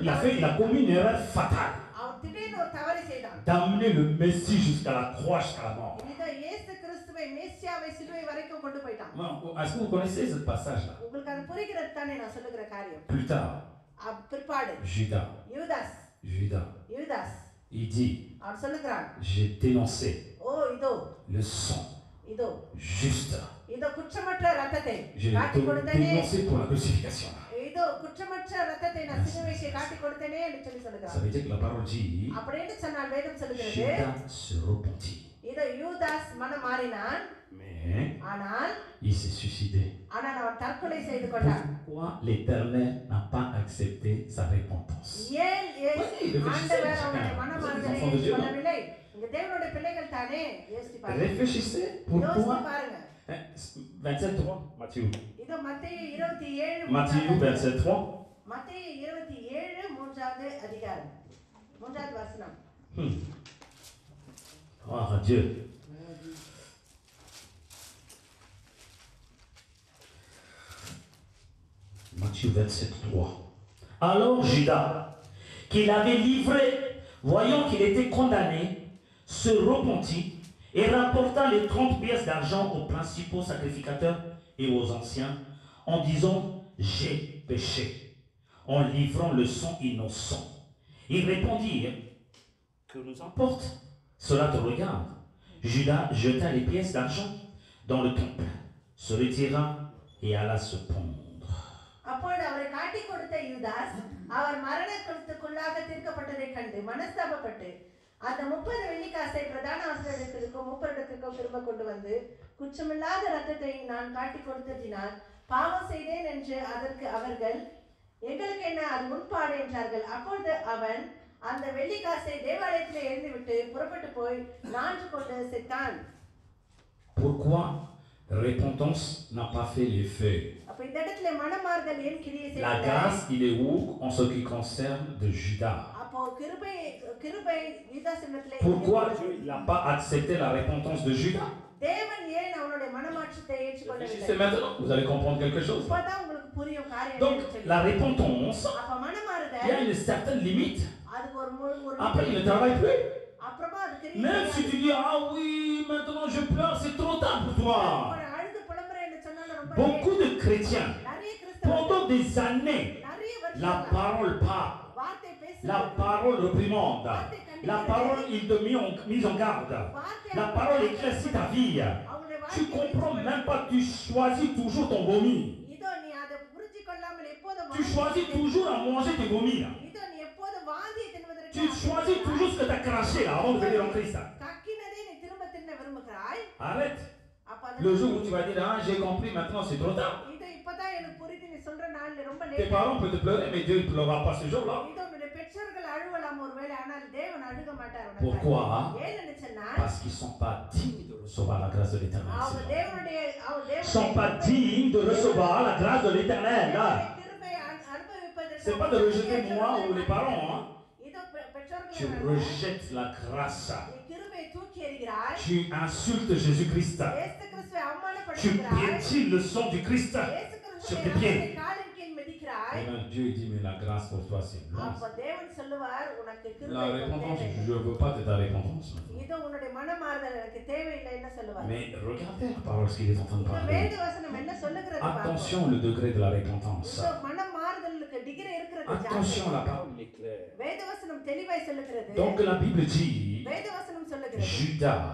Il a commis une erreur fatale. D'amener le Messie jusqu'à la croix, jusqu'à la mort. Est-ce que vous connaissez ce passage-là? Plus tard, Judas, il dit, j'ai dénoncé le sang juste. Je l'ai dénoncé pour la crucifixion. Ça veut dire que la parole dit, Judas se repentit. Mais il s'est suicidé. Pourquoi l'Éternel n'a pas accepté sa repentance? Réfléchissez. Pourquoi? 27.3, Matthieu. Matthieu 27.3. Gloire à Dieu. Matthieu 27.3. Alors Judas, qu'il avait livré, voyant qu'il était condamné, se repentit et rapporta les 30 pièces d'argent aux principaux sacrificateurs et aux anciens, en disant, j'ai péché, en livrant le sang innocent. Ils répondirent, que nous importe? Cela te regarde. Judas jeta les pièces d'argent dans le temple, se retira et alla se pendre. அப்பொழுது அவரை காட்டிக் கொடுத்த யூதாஸ் அவர் மரண கழுத்துக்குள்ளாக தீர்க்கப்பட்டதை கண்டு மனஸ்தாபப்பட்டு அந்த 30 வெள்ளிக்காசை பிரதான ஆசாரியர்களுக்கும் 30 திரும்ப கொண்டு வந்து குற்றமில்லாத ரத்தத்தை நான் காட்டிக் கொடுத்ததினால் பாவம் செய்தேன் என்று அதற்கு அவர்கள் எங்களுக்கு என்ன அது முன்பாடு என்றார்கள். அப்பொழுது அவன் அந்த வெள்ளிக்காசை தேவாலயத்திலே எறிந்துவிட்டு புறப்பட்டு போய் நான்று கொண்டு செத்தான். Pourquoi repentance n'a pas fait l'effet? La grâce, il est où en ce qui concerne de Judas? Pourquoi Dieu n'a pas accepté la repentance de Judas? C'est maintenant, vous allez comprendre quelque chose. Donc, la repentance, il y a une certaine limite. Après, il ne travaille plus. Même si tu dis, ah oui, maintenant je pleure, c'est trop tard pour toi. Beaucoup de chrétiens, pendant des années, la parole parle, la parole reprimande, la parole il te mise en garde, la parole éclaircit ta vie. Tu comprends même pas, tu choisis toujours ton vomi. Tu choisis toujours à manger tes vomis. Tu choisis toujours ce que tu as craché là, avant de venir en Christ. Arrête. Le jour où tu vas dire, ah j'ai compris, maintenant c'est trop tard. Tes parents peuvent te pleurer, mais Dieu ne pleurera pas ce jour-là. Pourquoi? Parce qu'ils ne sont pas dignes de recevoir la grâce de l'Éternel. Ils ne sont pas dignes de recevoir la grâce de l'Éternel. Ce n'est pas de rejeter moi ou les parents. Hein? Tu rejettes la grâce. Tu insultes Jésus-Christ. Tu piétines le sang du Christ sur tes pieds. Et bien Dieu dit, mais la grâce pour toi c'est loin. La repentance, je ne veux pas de ta repentance. Mais regardez la parole, ce qu'il est en train de parler. Attention le degré de la repentance. Attention, la parole est claire. Donc la Bible dit, Judas,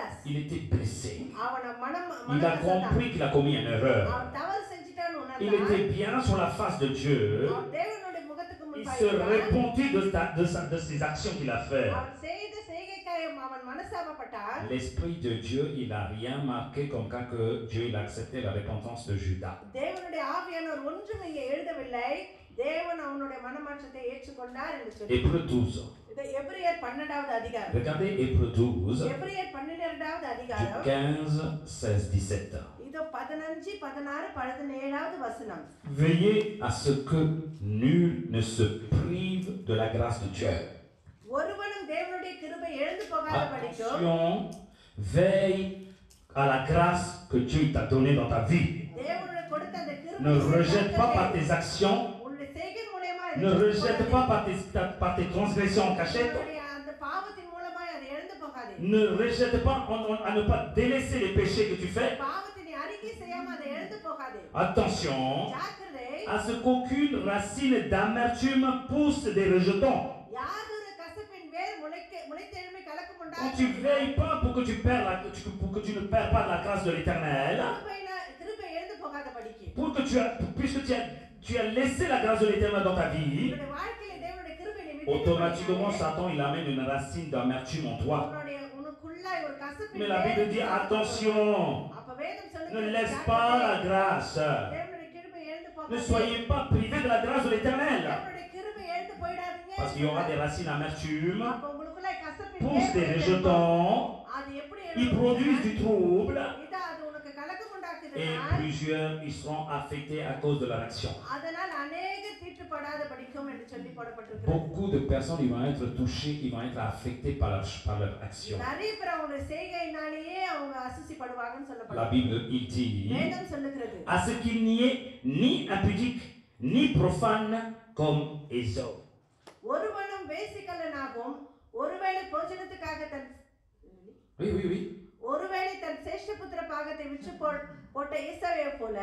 Judas il était blessé. அவன மனம் Il a compris qu'il a commis une erreur. அவன் தவறு செஞ்சிட்டான்னு Il உணர்ந்தான் était bien sur la face de Dieu. அவன் தேவனுடைய முகத்துக்கு Il முன்பாக se இருந்தான். repentit de ses actions qu'il a fait. அவன் செய்த செய்கைக்காக அவன் மனஸ்தாபப்பட்டான். L'Esprit de Dieu, il n'a rien marqué comme quand que Dieu il a accepté la repentance de Judas. தேவனுடைய ஆவியானவர் ஒன்றும் இங்கே எழுதவில்லை. தேவன் அவனுடைய மனமாற்றத்தை ஏற்றுக்கொண்டார் என்று சொல்லி. Hébreux 12. இது எபிரேயர் 12வது அதிகாரம். Regardez Hébreux 12. எபிரேயர் 12வது Du அதிகாரம். 15, 16, 17. இது 15, 16, 17வது வசனம். Veillez à ce que nul ne se prive de la grâce de Dieu. ஒருவனும் தேவனுடைய கிருபை இழந்து போகாதபடிக்கும். Attention, veille à la grâce que Dieu t'a donnée dans ta vie. தேவனுடைய கொடுத்த அந்த கிருபை Ne rejette pas par tes actions. உன்னுடைய செய்கை மூலமா Ne rejette pas par tes transgressions en cachette. அந்த பாவத்தின் மூலமா அதை இழந்து போகாதே. Ne rejette pas à ne pas délaisser les péchés que tu fais. பாவத்தினை அறிக்கை செய்யாம அதை இழந்து போகாதே. Attention ஜாக்கிரதை. à ce qu'aucune racine d'amertume pousse des rejetons. யாதொரு கசப்பின் வேர் முளைத்தெழும்பி கலக்கம் Quand tu உண்டாகாது. veilles pas pour que tu ne perds pas la grâce de l'Éternel, கிருபை இழந்து போகாதபடிக்கு. puisque tu as laissé la grâce de l'Éternel dans ta vie, உன்னுடைய வாழ்க்கையில தேவனுடைய கிருபை நீ விட்டு automatiquement Satan il amène une racine d'amertume en toi. உனக்குள்ளாய் ஒரு கசப்பின் Mais la Bible dit attention, அப்ப வேதம் ne சொல்லுகிறது laisse pas la grâce. தேவனுடைய கிருபை இழந்து Ne போகாதே. soyez pas privés de la grâce de l'Éternel. தேவனுடைய கிருபை இழந்து போய்டாதீங்க. Parce qu'il y aura des racines d'amertume, அப்ப உங்களுக்குள்ளாய் கசப்பின் poussent des வேர் rejetons, அது எப்படி ils produisent du trouble இது அது உனக்கு கலக்கம் et உண்டாக்குதுன்னா plusieurs ils seront affectés à cause de leur action. அதனால் அநேகர் தீட்டுப்படாத படிக்கும் என்று சொல்லி போடப்பட்டிருக்கிறது. Beaucoup de personnes ils vont être touchées, ils vont être affectés par leur action. நிறைய பேர் அவங்களுடைய செய்கையினாலேயே அவங்க அசுசிப்படுவாங்கன்னு La சொல்லப்படுது. Bible il dit வேதம் சொல்லுகிறது à ce qu'il n'y ait ni impudique ni profane comme Ésaü. ஒருவனும் வேசிக்கல்லனாகும் ஒருவேளை போஜனத்துக்காக தன் Oui. ஒருவேளை தன் சேஷ்டபுத்திர பாகத்தை விற்று போட்ட ஈசாவை போல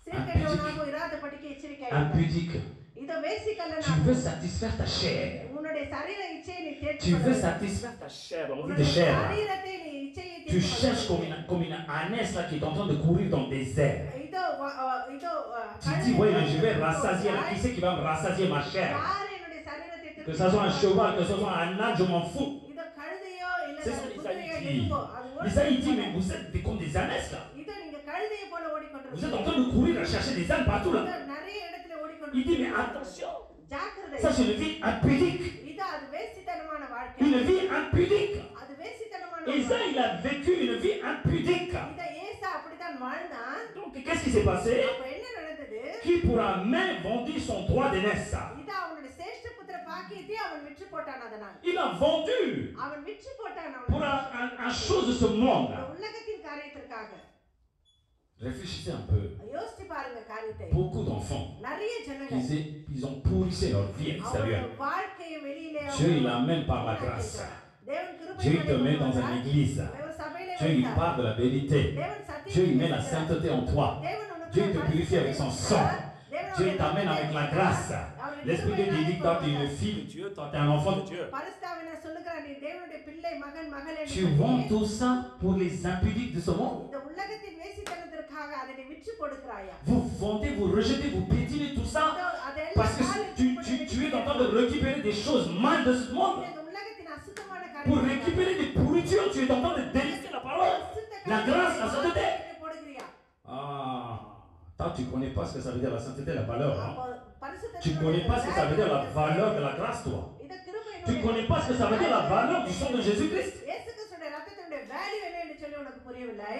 சீர்கெட்டவனாக இராதபடிக்கு எச்சரிக்கை. Impudique. இதோ Tu வேசிக்கல்லனாகும் veux satisfaire ta chair. உன்னுடைய சரீர இச்சையை நீ Tu veux தேர்ச்சி satisfaire ta chair, l'envie de உன்னுடைய chair. சரீரத்தை நீ இச்சையை Tu cherches comme une ânesse là qui est en train de courir dans le désert. இதோ Tu dis, ouais, mais je vais rassasier là. Qui c'est qui va me rassasier ma chair? யார் என்னுடைய சரீரத்தை Que ça soit un cheval, que ce soit un âne, je m'en fous. இதோ கழுதையோ இல்ல C'est ce que குதிரையோ l'Isaïe dit. எதுவோ அது Isaïe dit, mais vous êtes comme des ânesses là. இதோ நீங்க கழுதையை போல Vous êtes en ஓடிக்கொண்டிருக்கீங்க. train de courir à chercher des ânes partout là. இதோ நிறைய இடத்துல Il dit, ஓடிக்கொண்டிருக்கீங்க. mais attention, ஜாக்கிரதை. ça c'est une vie impudique. இதோ அது வேசித்தனமான வாழ்க்கை. Une vie impudique. அது வேசித்தனமான Isaïe, il a vécu une vie impudique. இதோ ஏசா அப்படித்தான் வாழ்ந்தான். Donc, qu'est-ce qui s'est passé? அப்ப என்ன நடந்தது? Qui pour un main vendit son droit d'aînesse? இதோ அவனுடைய சேஷ்டபுத்திர பாக்கியத்தை அவன் விற்று போட்டான். அதனால் Il a vendu அவன் விற்று போட்டான். pour அவன் un chose de ce monde. இந்த உலகத்தின் காரியத்திற்காக. Réfléchissez un peu. யோசிச்சு பாருங்க காரியத்தை. Beaucoup d'enfants, நிறைய ஜனங்கள் ils ont pourrissé leur vie extérieure. அவருடைய வாழ்க்கையை வெளியிலே Dieu, il l'amène par la grâce. தேவன் கிருபை Dieu, il te met dans une église. தேவன் சபையிலே Dieu, il வைத்தார். parle de la vérité. தேவன் சத்தியத்தை Dieu, il met la பேசுகிறார். sainteté en toi. தேவன் உனக்கு Dieu, il te purifie avec son sang. தேவன் Dieu, il உன்னை t'amène avec la grâce. அவருடைய L'Esprit de Dieu dit que toi, tu es une fille de Dieu, toi, tu es un enfant de Dieu. பரிசுத்தாவினர் சொல்லுகிறார், நீ தேவனுடைய பிள்ளை, மகன், மகள் என்று Tu சொல்லி, vends tout ça pour les impudiques de ce monde. இந்த உலகத்தின் வேசித்தனத்திற்காக அதை நீ விற்று கொடுக்கிறாயா? Vous vendez, vous rejetez, vous piétinez tout ça இதோ அதெல்லாம் parce que tu es en train de récupérer des choses mal de ce monde. இந்த உலகத்தின் அசுத்தமான Pour காரியங்களை récupérer des pourritures, tu es en train de délaisser la parole, la grâce, la sainteté. போடுகிறியா? Ah, toi, tu ne connais pas ce que ça veut dire la sainteté, la valeur. Hein? அப்போ பரிசுத்தத்தினுடைய Tu ne connais pas ce que ça veut dire la valeur de la grâce, toi. இந்த கிருபையினுடைய Tu ne connais pas ce que ça veut dire la valeur du sang de Jésus-Christ. இயேசு கிறிஸ்துவின் ரத்தத்தினுடைய வேல்யூ என்ன என்று சொல்லி உனக்கு புரியவில்லை.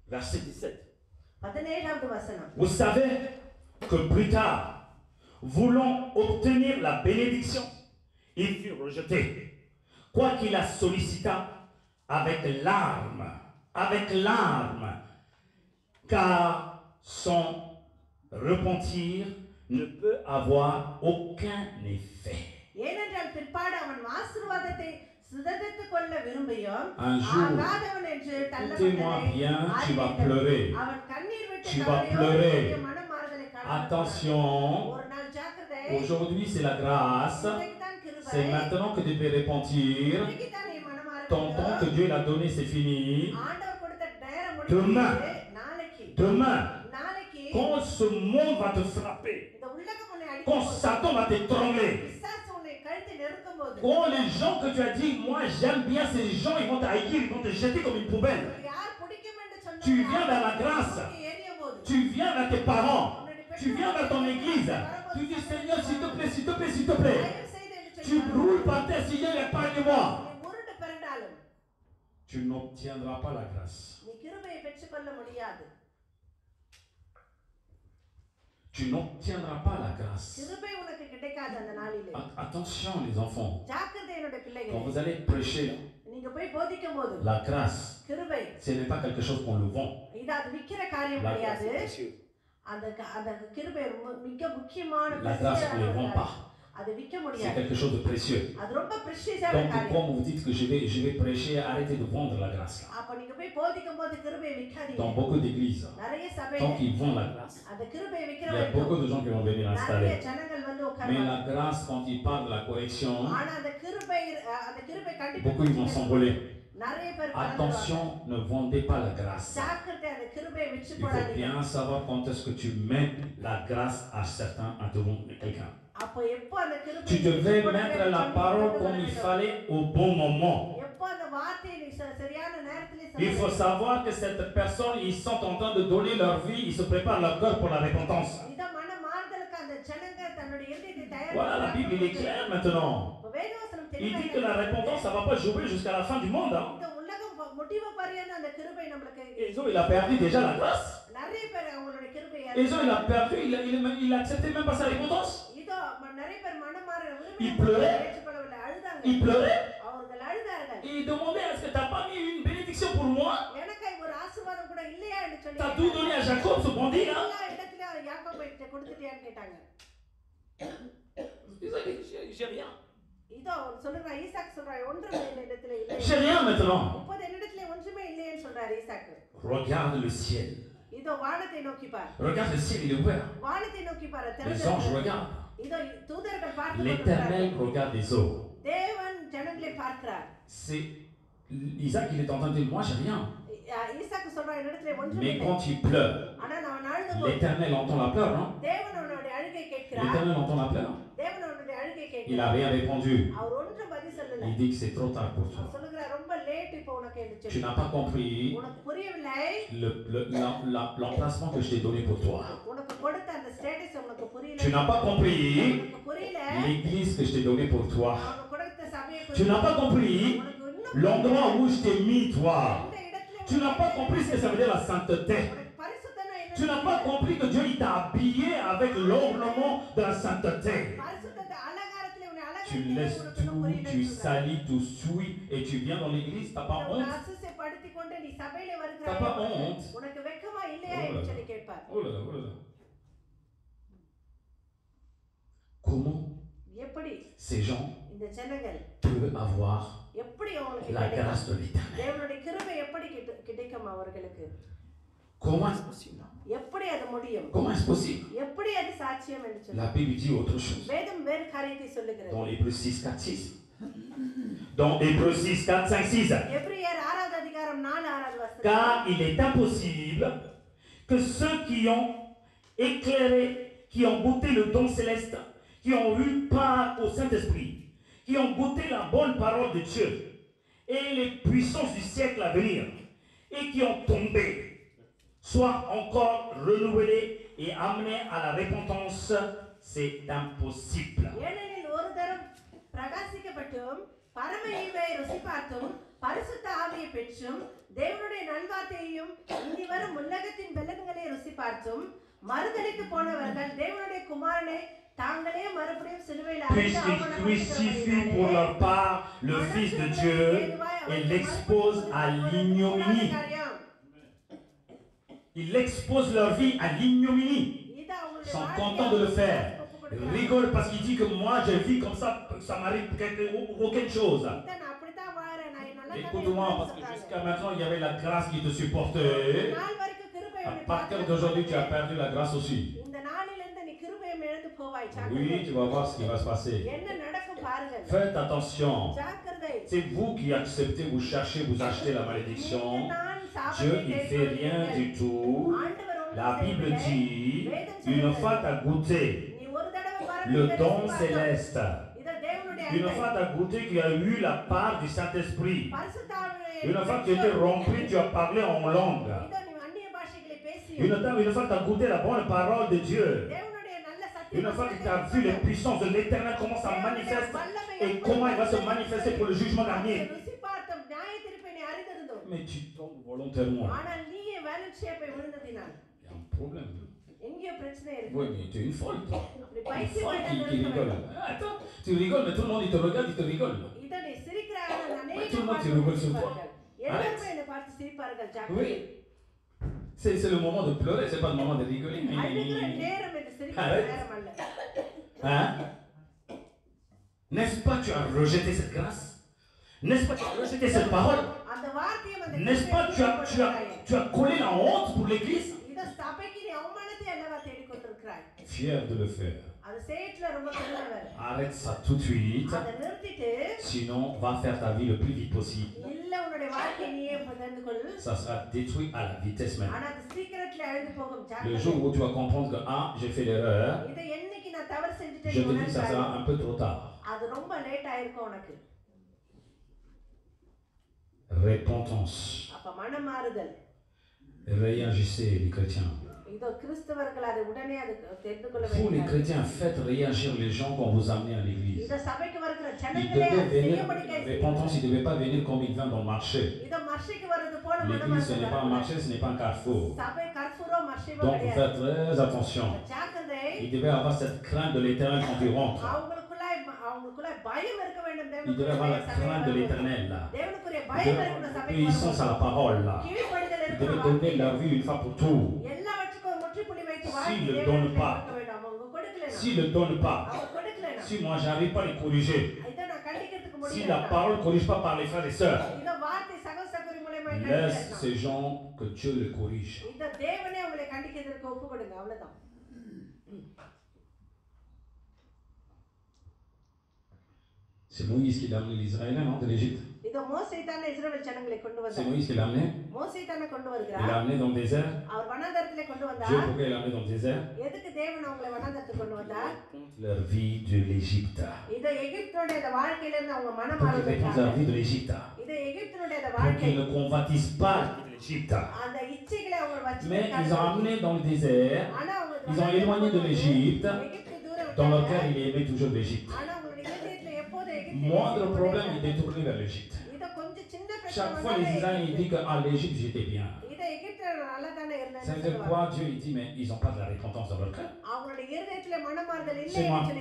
Verset 17. 17வது வசனம். Vous savez que plus tard, voulant obtenir la bénédiction, il fut rejeté. Quoiqu'il la sollicita avec larmes, car son repentir ne peut avoir aucun effet. ஏனென்றால் பிற்பாடு அவன் ஆசீர்வாதத்தை சுதந்திரத்துக் கொள்ள விரும்பியும் Un jour, ஆகாதவன் என்று écoutez-moi bien, tu vas pleurer. அவன் கண்ணீர் விட்டு Tu vas pleurer. மனமாறுதலை காண Attention, ஒரு நாள் ஜாக்கிரதை. Aujourd'hui, c'est la grâce. இன்னைக்குதான் கிருபை. C'est maintenant que tu devais repentir. இன்னைக்குதான் நீ மனமாற Ton temps que வேண்டும். Dieu l'a donné, c'est fini. ஆண்டவர் கொடுத்த நேரம் Demain. முடிஞ்சது. நாளைக்கு Demain, நாளைக்கு quand ce monde va te frapper, இந்த உலகம் உன்னை quand அடிக்கும் போது, Satan va t'étrangler, பிசாசு உன்னை கழுத்தை நெருக்கும் போது, quand les gens que tu as dit, moi j'aime bien ces gens, ils vont t'haïr, ils vont te jeter comme une poubelle. உனக்கு யார் பிடிக்கும் என்று சொன்னாலும் Tu viens vers la grâce. உனக்கு எரியும் போது, Tu viens vers tes parents. உன்னுடைய Tu viens vers ton église. Tu dis Seigneur, s'il te plaît, s'il te plaît, s'il te plaît. தயவு செய்து என்று Tu சொல்லி brûles par terre, Seigneur, épargne-moi. நீ உருண்டு பிறண்டாலும் Tu n'obtiendras pas la grâce. நீ கிருபையை பெற்றுக்கொள்ள முடியாது. Tu n'obtiendras pas la grâce. கிருபை உனக்கு கிடைக்காது அந்த நாளிலே. Attention les enfants. ஜாக்கிரதை என்னுடைய Quand பிள்ளைகளே. vous allez prêcher, நீங்க போய் போதிக்கும் போது la grâce, கிருபை ce n'est pas quelque chose qu'on le vend. இது அது விக்கிற காரியம் La grâce கிடையாது. est précieuse. அந்த கிருபை மிக முக்கியமான La grâce, on ne le vend பிரசியமான pas. அது விக்க C'est முடியாது. quelque chose de précieux. அது ரொம்ப பிரசியமான Donc காரியம். quand vous dites que je vais prêcher, arrêtez de vendre la grâce là. அப்ப நீங்க போய் போதிக்கும் போது கிருபையை விக்காதீங்க. Dans beaucoup d'églises, நிறைய சபையில tant qu'ils vendent la grâce, அந்த கிருபையை il விக்கிற y a வரைக்கும் beaucoup de gens qui vont venir நிறைய l'installer. ஜனங்கள் வந்து Mais உட்காருவாங்க. la grâce, quand il parle de la correction, ஆனா அந்த கிருபை beaucoup ils vont கண்டிப்பா s'envoler. நிறைய பேர் Attention, ne vendez pas la grâce. ஜாக்கிரதை அந்த கிருபையை விற்று Il faut போடாதீங்க. bien savoir quand est-ce que tu mets la grâce à certains, à quelqu'un. அப்ப எப்போ அந்த கிருபை Tu devais mettre la parole comme il fallait au bon moment. எப்போ அந்த வார்த்தையை நீ சரியான நேரத்திலே Il faut savoir que cette personne, ils sont en train de donner leur vie, ils se préparent leur cœur pour la repentance. இத மன மாறுதலுக்கு அந்த ஜனங்க தன்னுடைய இதயத்தை தயார் Voilà, la Bible il est claire maintenant. வேதவசனம் Il தெளிவா dit que la repentance, ça ne va pas jouer jusqu'à la fin du monde. Hein. இந்த உலகம் முடிவு பரியந்த அந்த கிருபை நமக்கு Ezo, il a perdu déjà la grâce. நிறைய பேர் அவங்களுடைய கிருபையை Ezo, il a perdu, il acceptait même pas sa repentance. இதோ நிறைய பேர் மனமாற Il pleurait. ஏற்றுக்கொள்ளவில்லை அழுதாங்க Il pleurait. அவர்கள் அழுதார்கள் Et il demandait, est-ce que tu n'as pas mis une bénédiction pour moi? எனக்கு ஒரு ஆசீர்வாதம் கூட இல்லையா என்று சொல்லி Tu as tout donné à Jacob, ce bandit là? எல்லா இடத்துலயும் யாக்கோபுக்கு கொடுத்துட்டியான்னு கேட்டாங்க. Il disait, j'ai rien. இதோ சொல்றான் ஈசாக்கு சொல்றான் ஒன்றுமே என்னிடத்துல இல்லை. J'ai rien maintenant. இப்போது என்னிடத்துல ஒன்றுமே இல்லைன்னு சொல்றாரு ஈசாக்கு. Regarde le ciel. இதோ வானத்தை நோக்கி பார். Regarde le ciel, il est ouvert. வானத்தை நோக்கி பார். Les anges regardent. இதோ தூதர்கள் பார்த்து L'Éternel regarde les eaux. தேவன் ஜனங்களை பார்க்கிறார். C'est Isaac, il est en train de dire, moi j'ai rien. ஈசாக்கு சொல்றான் என்னிடத்துல ஒன்றுமே Mais இல்லை. quand il pleure, ஆனா நான் அழுதும்போது l'Éternel entend la pleure, non? தேவன் அவனுடைய அழுகை கேட்கிறார். L'Éternel entend la pleure. தேவன் அவனுடைய அழுகை Il கேட்கிறார். n'a rien répondu. அவர் ஒன்றும் பதில் சொல்லல. Il dit que c'est trop tard pour toi. அவர் சொல்லுகிறார் ரொம்ப லேட் இப்போ உனக்கு என்று Tu சொல்லி. n'as pas compris உனக்கு புரியவில்லை. l'emplacement que je t'ai donné pour toi. உனக்கு கொடுத்த அந்த ஸ்டேட்டஸ் உனக்கு புரியல. Tu n'as pas compris உனக்கு புரியல. l'église que je t'ai donnée pour toi. உனக்கு கொடுத்த சபையை Tu n'as pas compris உனக்கு இன்னும் l'endroit où je t'ai mis, toi. இந்த இடத்துல Tu n'as pas compris ce que ça veut dire la sainteté. உனக்கு பரிசுத்தம்னா என்ன? Tu n'as pas compris que Dieu il t'a habillé avec l'ornement de la sainteté. பரிசுத்தத்தை அலங்காரத்திலே உன்னை Tu அலங்கரித்து laisses உனக்கு இன்னும் tout, புரியல tu சொல்றார். salis, tu souilles et tu viens dans l'église, t'as pas உன்னை honte? அசுசிப்படுத்திக் கொண்டு நீ சபையிலே T'as வருகிறாய். pas honte? உனக்கு வெட்கமா இல்லையா Oh là என்று là. சொல்லி கேட்பார். Oh là là, oh là là. Comment எப்படி ces gens இந்த ஜனங்கள் peuvent avoir எப்படி அவங்களுக்கு la கிடைக்கும்? grâce de l'Éternel? தேவனுடைய கிருபை எப்படி கிடைக்கும் அவர்களுக்கு? Comment est-ce possible? எப்படி அது முடியும்? Comment est-ce possible? எப்படி அது சாட்சியம் என்று சொல்லி La Bible dit autre chose. வேதம் வேறு காரியத்தை சொல்லுகிறது. Dans Hébreux 6, 4, 6. Dans Hébreux 6, 4, 5, 6. எபிரேயர் 6வது அதிகாரம் 4-6வது வசனம். Car il est impossible que ceux qui ont éclairé, qui ont goûté le don céleste, qui ont eu part au Saint-Esprit, qui ont goûté la bonne parole de Dieu et les puissances du siècle à venir, et qui ont tombé, soient encore renouvelés et amenés à la repentance, c'est impossible. ஏனெனில் ஒரு தரம் பிரகாசிக்கப்பட்டும் பரம ஈவை ருசி பார்த்தும் பரிசுத்த ஆவியை பெற்றும் தேவனுடைய நல்வார்த்தையையும் இனி வரும் உலகத்தின் பலன்களை ருசி பார்த்தும் மறுதலித்து போனவர்கள் தேவனுடைய குமாரனை தாங்களே மறுபடியும் சிலுவையில் Puisqu'ils crucifient pour leur part le Fils de Dieu et l'exposent à l'ignominie. Ils exposent leur vie à l'ignominie. Ils sont contents de le faire. Ils rigolent parce qu'ils disent que moi je vis comme ça m'arrive aucune chose. Écoute-moi, parce que jusqu'à maintenant il y avait la grâce qui te supportait. À partir d'aujourd'hui tu as perdu la grâce aussi. போவாய் Oui, ஜாக்கிரதை tu vas voir ce qui va se passer. என்ன நடக்கும் பாருங்கள் Faites attention. ஜாக்கிரதை C'est vous qui acceptez, vous cherchez, vous achetez la malédiction. நீங்கதான் Dieu, சாபத்தை il fait rien du tout. ஆண்டவர் ஒன்றும் La Bible செய்யவில்லை. dit, une fois tu as goûté நீ ஒரு தடவை le பாருங்கள் don céleste, இத தேவனுடைய une fois tu as goûté qu'il y a eu la part du Saint-Esprit, பரிசுத்தாவியை une fois que tu étais rempli, tu as parlé en langue. இத நீ அந்நிய பாஷைகளை பேசி Une fois que tu as goûté la bonne parole de Dieu, தேவனுடைய நல்ல une fois que tu as vu les puissances de l'Éternel, comment ça manifeste et comment il va se manifester pour le jugement dernier. ருசி பார்த்தோம் நியாய தீர்ப்பை நீ அறிந்திருந்தோம் Mais tu tombes volontairement. ஆனால் நீயே வேலன்சியா போய் விழுந்ததினால் Il y a un problème. எங்கேயோ பிரச்சனை இருக்கு Oui, mais tu es une folle, toi. இப்படி Une பைத்தியம் folle qui ஆயிட்டாங்க. rigole. Attends, tu rigoles, mais tout le monde il te regarde, il te rigole. இத நீ சிரிக்கிறாய் ஆனால் அநேகர் tout le monde பார்த்து tu rigoles sur toi. சிரிப்பார்கள். எல்லாருமே என்னை பார்த்து சிரிப்பார்கள் ஜாக்கிரதை Oui. C'est le moment de pleurer, c'est pas le moment de rigoler. அழுகிற நேரம் என்று சிரிக்கிற Arrête. நேரம் அல்ல Hein? N'est-ce pas tu as rejeté cette grâce? N'est-ce pas tu as rejeté cette parole? அந்த வார்த்தையை அந்த N'est-ce pas tu as collé la honte pour l'église? இத சபைக்கு நீ அவமானத்தை அல்லவா தேடிக் கொண்டிருக்கிறாய் Fier de le faire. அது செய்யல ரொம்ப பெரியவர் Arrête ça tout de suite. அதை நிறுத்திட்டு Sinon, va faire ta vie le plus vite possible. இல்ல உன்னுடைய வாழ்க்கையை நீயே பகிர்ந்து கொள் Ça sera détruit à la vitesse même. ஆனா அது சீக்கிரத்துல அழிந்து போகும் Le ஜாக்கிரதை jour où tu vas comprendre que j'ai fait l'erreur, இதை என்னைக்கு நான் தவறு je செஞ்சுட்டேன் te dis que ça sera un peu trop tard. அது ரொம்ப லேட் ஆயிருக்கும் உனக்கு Repentance. அப்ப மனமாறுதல் Réagissez les chrétiens. இதோ கிறிஸ்தவர்கள் அதை உடனே அது தெரிந்து கொள்ள Vous les வேண்டும் chrétiens, faites réagir les gens quand vous amenez à l'église. இத சபைக்கு வருகிற Ils ஜனங்களே devaient venir, செய்யபடிக்கை repentance, ils ne devaient pas venir comme ils viennent dans le marché. இத மர்ஷிக்கு வருது போல L'église, ce n'est pas un மனமாறுதல் marché, ce n'est pas un carrefour. சபை கர்ஃபூரோ மர்ஷிவோ Donc, கிடையாது faites très attention. ஜாக்கிரதை Ils devaient avoir cette crainte de l'éternel quand ils rentrent. அவங்களுக்குள்ள பயம் இருக்க வேண்டும் Ils devaient avoir la crainte de l'éternel là. தேவனுக்குரிய Ils பயம் devaient இருக்கணும் avoir சபைக்கு l'obéissance à la parole là. கீழ்ப்படிதல் Ils devaient இருக்கணும் donner leur vie une fois pour tout. எல்லாவற்றுக்கும் முற்றுப்புள்ளி வைத்து S'ils வாழ்க்கை le தேவனுக்கு donnent pas, கொடுக்க வேண்டும் அவங்க கொடுக்கலனா s'ils ne le donnent pas, அவங்க கொடுக்கலனா si moi j'arrive pas à les corriger, இத நான் கண்டிக்கிறதுக்கு si முடியல la parole ne corrige pas par les frères et sœurs, இத வார்த்தை சகோதரி மூலமா laisse கண்டிக்கலாம் ces gens que Dieu les corrige. இத தேவனே உங்களை கண்டிக்கிறதுக்கு ஒப்பு கொடுங்க அவ்வளவுதான் C'est Moïse qui l'a amené les Israéliens, non, de l'Égypte. இத மோசே தான இஸ்ரவேல் ஜனங்களை கொண்டு C'est வந்தார் Moïse qui l'a amené. மோசே தான கொண்டு Il வருகிறார் l'a amené dans le désert. அவர் வனாந்தரத்திலே கொண்டு Dieu, வந்தார் pourquoi il l'a amené dans le désert? எதுக்கு தேவன் அவங்களை வனாந்தரத்துக்கு கொண்டு வந்தார் Leur vie de l'Égypte. இத எகிப்துடைய அந்த வாழ்க்கையில இருந்து அவங்க மனம் Pour qu'ils répondent மாறுறாங்க leur vie de l'Égypte. இத எகிப்துடைய அந்த Pour வாழ்க்கை qu'ils ne convoitisent pas l'Égypte. அந்த இச்சைகளை அவங்க வச்சு Mais ils ont amené dans le désert. ஆனா அவங்க Ils ont éloigné de l'Égypte. எகிப்து தூரம் Dans leur விட்டாங்க. cœur, il aimait toujours l'Égypte. ஆனா அவங்களுடைய இதயத்துல எப்போது எகிப்து Moindre problème, il détournait vers l'Égypte. இத கொஞ்சம் சின்ன பிரச்சனை Chaque fois, les Israéliens ils disent qu'à l'Égypte, j'étais bien. இத எகிப்துல நல்லா தானே Ça இருந்தேன்னு veut dire சொல்லுவாங்க quoi? Dieu, il dit, mais ils n'ont pas de la repentance dans leur cœur. அவங்களுடைய இதயத்துல மனமாறுதல் இல்லை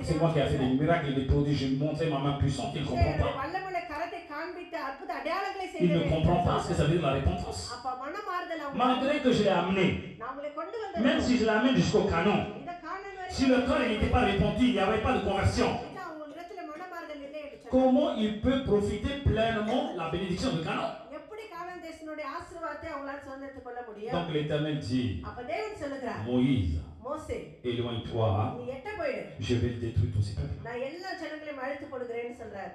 C'est moi qui ai fait des miracles et des prodiges. J'ai montré ma main puissante. Il ne comprend pas. வல்லமுள்ள கரத்தை காண்பித்து அற்புத அடையாளங்களை Il ne comprend pas ce que ça செய்தேன் veut dire la repentance. அப்ப மனமாறுதல் அவங்க Malgré que je l'ai amené, நான் உங்களை கொண்டு même வந்தேன் si je l'amène jusqu'au canon, இத காணல் வரை si le cœur n'était pas repenti, il n'y avait pas de conversion, இத அவங்க இடத்துல மனமாறுதல் இல்லை என்று சொன்னார். comment il peut profiter pleinement de la bénédiction de Canon? எப்படி கானான் தேசனுடைய ஆசீர்வாதத்தை அவங்களால சுதந்திரத்துக் கொள்ள முடியும் Donc l'Éternel dit, அப்ப தேவன் சொல்லுகிறார் Moïse, மோசே éloigne-toi, நீ எட்ட போயிடு je vais détruire tous ces peuples. நான் எல்லா ஜனங்களையும் அழித்து போடுகிறேன்னு சொல்றார்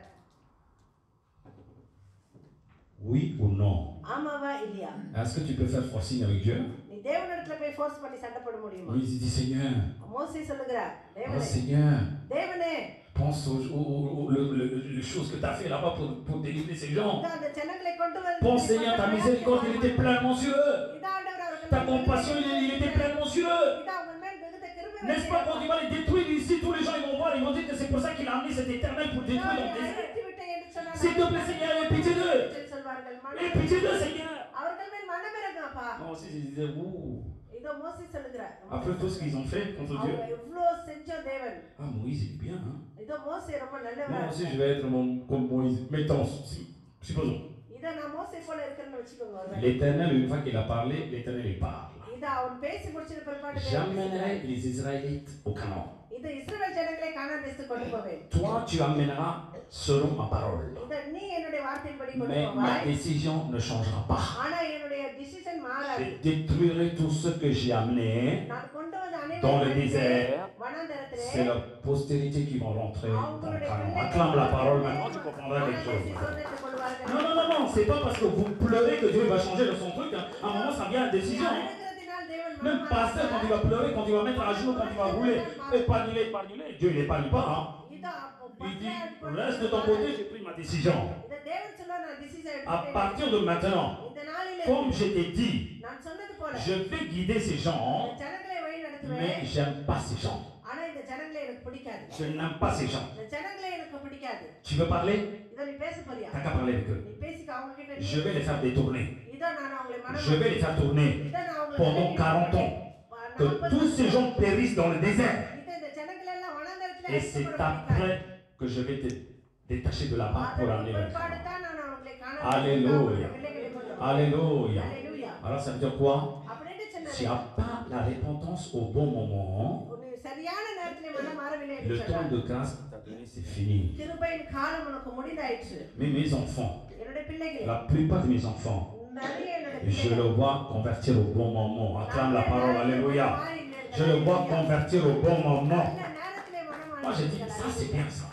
Oui ou non? ஆமாவா இல்லையா Est-ce que tu peux faire forcing avec Dieu? நீ தேவனிடத்துல போய் ஃபோர்ஸ் பண்ணி சண்டை போட முடியுமா Moïse dit, Seigneur, மோசே சொல்லுகிறார் oh தேவனே Seigneur, தேவனே pense les choses que tu as fait là-bas pour délivrer ces gens. இதோ அந்த ஜனங்களை கொண்டு வந்து Pense Seigneur, ta miséricorde, il était pleinement sur eux. இதோ ஆண்டவர் அவர்கள் Ta compassion, il était pleinement sur eux. இதோ அவங்க மேல் மிகுந்த கிருபை N'est-ce pas quand il va les détruire ici, tous les gens ils vont voir, ils vont dire que c'est pour ça qu'il a amené cet éternel pour détruire dans le désert. S'il te plaît Seigneur, aie pitié d'eux. Aie pitié d'eux Seigneur. அவர்கள் மேல் மனமிரங்கப்பா Non, si je disais, ouh, இதோ மோசே சொல்லுகிறார் après tout ce qu'ils ont fait contre Dieu. அவங்க எவ்வளவு செஞ்ச தேவன் Ah, Moïse, il est bien, hein. இதோ மோசே ரொம்ப Moi நல்லவரா aussi, je vais être comme Moïse. Mettons, supposons. இதோ நான் மோசே போல இருக்கேன்னு வெச்சுக்கோங்க ஒருவேளை. L'éternel, une fois qu'il a parlé, l'éternel il parle. இதோ அவன் பேசி முடிச்ச பிற்பாடு J'amènerai les Israélites au Canaan. இதோ இஸ்ரவேல் ஜனங்களை கானான் தேசத்துக்கு கொண்டு போவேன் Toi, tu amèneras selon ma parole. இதோ நீ என்னுடைய வார்த்தையின்படி கொண்டு Mais ma போவாய் décision ne changera pas. ஆனா என்னுடைய டிசிஷன் மாறாது Je détruirai tout ce que j'ai amené. நான் கொண்டு வந்த dans le désert, c'est la postérité qui va rentrer dans le canon. Acclame la parole, maintenant tu comprendras quelque chose. Non, non, non, non, c'est pas parce que vous pleurez que Dieu va changer de son truc. Hein. À un moment, ça vient à la décision. Hein. Même pasteur, quand il va pleurer, quand il va mettre à genoux, quand il va rouler, épargnez-les, Dieu ne l'épargne pas. Hein. Il dit, reste de ton côté, j'ai pris ma décision. À partir de maintenant, comme je t'ai dit, je vais guider ces gens, mais j'aime pas ces gens. Je n'aime pas ces gens. Tu veux parler? T'as qu'à parler avec eux. Je vais les faire détourner. Je vais les faire tourner pendant 40 ans. Que tous ces gens périssent dans le désert. Et c'est après que je vais te détacher de la barre pour amener le Alléluia. Alléluia. Alors ça veut dire quoi? Tu n'as pas la repentance au bon moment. Le temps de grâce que tu as donné, c'est fini. Mais mes enfants, la plupart de mes enfants, je le vois convertir au bon moment. Acclame la parole, alléluia. Je le vois convertir au bon moment. Moi, je dis, ça c'est bien ça.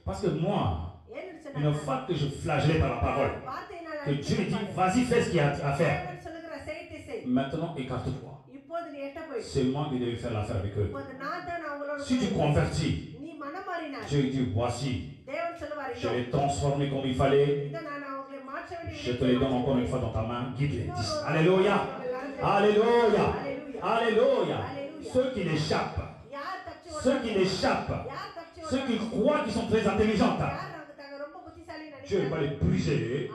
Parce que moi, une fois que je flagellais par la parole, que Dieu me dit, vas-y, fais ce qu'il y a à faire. Maintenant, écarte-toi. C'est moi qui devais faire l'affaire avec eux. Si tu convertis, Dieu dit, voici, je l'ai transformé comme il fallait. Je te les donne encore une fois dans ta main. Guide-les. Alléluia. Alléluia. Alléluia. Ceux qui l'échappent. Ceux qui l'échappent. Ceux qui croient qu'ils sont très intelligents. Dieu va les briser.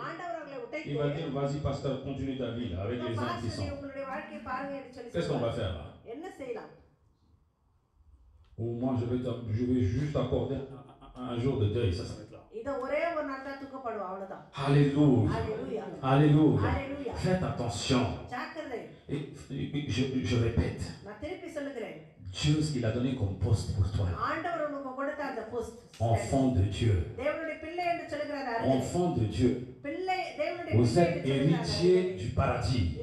Il va dire, vas-y pasteur, continue ta vie là, avec les gens qui sont. Qu'est-ce qu'on va faire là? Ou moi je vais juste accorder un jour de deuil, ça s'arrête là. Alléluia. Alléluia. Faites attention. Et je répète. Dieu, ce qu'il a donné comme poste pour toi. Enfant de Dieu. Enfant de Dieu. Vous êtes héritier du paradis.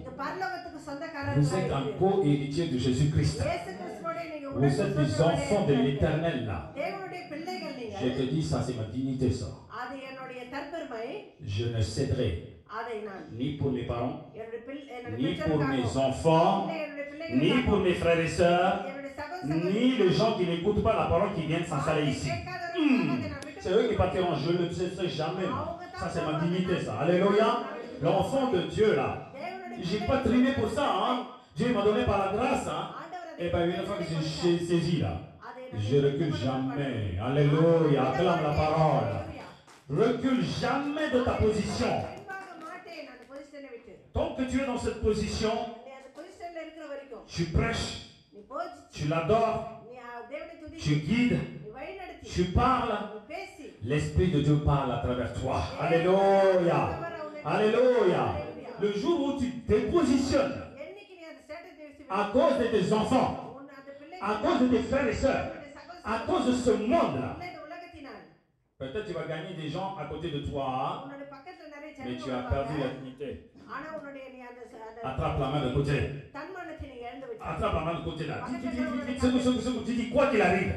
Vous êtes un co-héritier de Jésus-Christ. Vous êtes des enfants de l'éternel là. Je te dis ça, c'est ma dignité ça. Je ne céderai ni pour mes parents, ni pour mes enfants, ni pour mes frères et sœurs, ni les gens qui n'écoutent pas la parole qui viennent s'installer ici. C'est eux qui partiront, je ne le cesserai jamais. Ça c'est ma dignité ça. Alléluia. L'enfant de Dieu là. J'ai pas trimé pour ça. Hein. Dieu m'a donné par la grâce. Hein. Et bien une fois que j'ai saisi là, je recule jamais. Alléluia. Acclame la parole. Recule jamais de ta position. Tant que tu es dans cette position, tu prêches, tu l'adores, tu guides, tu parles, l'Esprit de Dieu parle à travers toi. Alléluia. Alléluia. Le jour où tu te dépositionnes à cause de tes enfants, à cause de tes frères et sœurs, à cause de ce monde-là, peut-être tu vas gagner des gens à côté de toi, mais tu as perdu la dignité. Attrape la main de côté. Attrape la main de côté là. Dis, quoi qu'il arrive.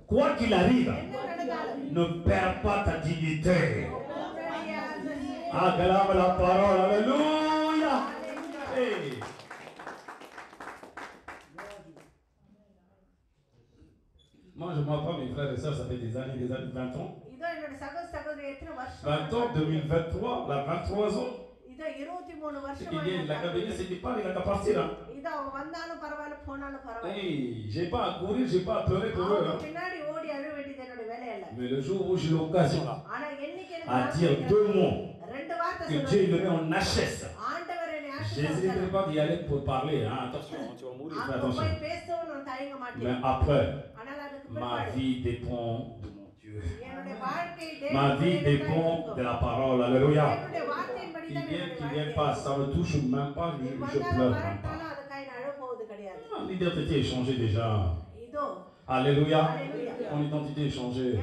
Quoi qu'il arrive, ne perds pas ta dignité. Acclame la parole. Alléluia. Hey. Moi, je m'en prends mes frères et sœurs, ça fait des années, 20 ans. 20 ans, 2023, là, 23 ans. Il a qu'à venir, c'est pas, il a qu'à partir. Hein. Hey, j'ai pas à courir, j'ai pas à pleurer pour eux. Hein. Mais le jour où j'ai l'occasion à dire 2 mots, que Dieu le met en HS. Je n'hésiterai pas d'y aller pour parler. Hein. Attention, tu vas mourir, fais attention. Mais après, ma vie dépend de mon Dieu. Ma vie dépend de la parole. Alléluia. Qui vient pas, ça me touche même pas, je pleure même pas. Mon identité est changée déjà. Alléluia. Mon identité est changée.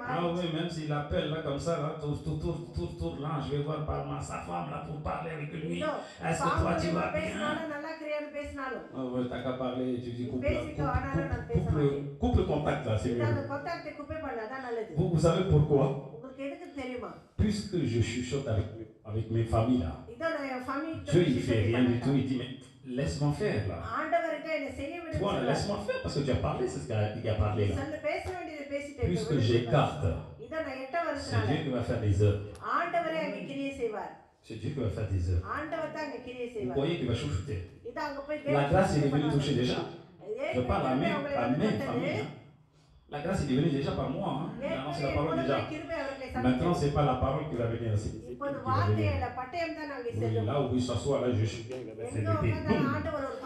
Ah oui, même s'il appelle là comme ça, là, tour là, je vais voir par sa femme là pour parler avec lui. Est-ce que toi tu vas bien? பேசினாலும் T'as qu'à parler, tu dis couple contact là, c'est இது mieux. அந்த கொண்டாட்டத்தை குப்பை பண்ணாதான் நல்லது. Vous savez pourquoi? உங்களுக்கு எதுக்கு தெரியுமா? Puisque je chuchote avec mes familles là, இதோ நான் family Dieu il fait rien du tout, il dit mais laisse-moi faire là. ஆண்டவருக்கு என்ன செய்ய விடுங்க. Toi laisse-moi faire parce que tu as parlé, c'est ce qu'il a parlé là. சொல்ல பேச வேண்டியதை பேசிட்டே. Puisque j'écarte, இதோ நான் எட்ட c'est வரதுனால Dieu qui va faire des œuvres. ஆண்டவரே அங்க கிரியை செய்வார். C'est Dieu qui va faire des œuvres. ஆண்டவர் தான் அங்க கிரியை Vous செய்வார். croyez qu'il va chouchouter? இதோ அங்க போய் La grâce est venue toucher déjà. Je parle à même famille. Hein. La grâce est venue déjà par moi. Hein. Non, c'est la parole déjà. Maintenant, ce n'est pas la parole qui va venir ici. Là où il s'assoit, là, je suis.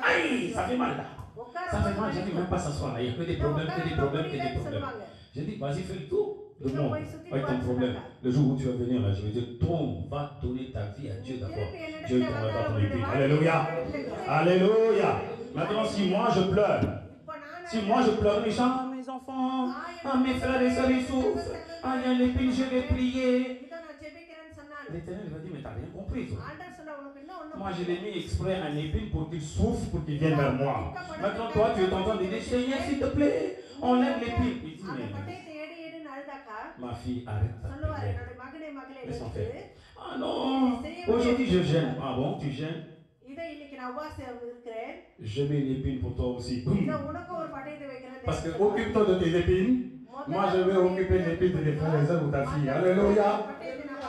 Aïe, ça fait mal là. Ça fait mal, je ne dis même pas s'asseoir là. Il n'y a que des problèmes, que des problèmes, que des problèmes. Je dis, vas-y, fais le tour. Le monde, avec ton problème. Le jour où tu vas venir là, je vais dire, toi, va donner ta vie à Dieu d'abord. Dieu ne t'envoie pas ton épée. Alléluia. Alléluia. Maintenant, si moi je pleure, les gens, ah, mes enfants, ah, mes frères et sœurs, ils souffrent. Ah, il y a l'épine, je vais prier. L'Éternel va dire, mais t'as rien compris, toi. Moi, je l'ai mis exprès en épine pour qu'il souffre, pour qu'il vienne vers moi. Maintenant, toi, tu es en train de dire, Seigneur, s'il te plaît, on lève l'épine. Il dit, mais ma fille, arrête ta prière. Laisse-moi faire. Ah non, aujourd'hui je gêne. Ah bon, tu gênes? Je mets une épine pour toi aussi. Parce que occupe-toi de tes épines. Moi, je vais occuper l'épine de tes frères et sœurs ou ta fille. Alléluia.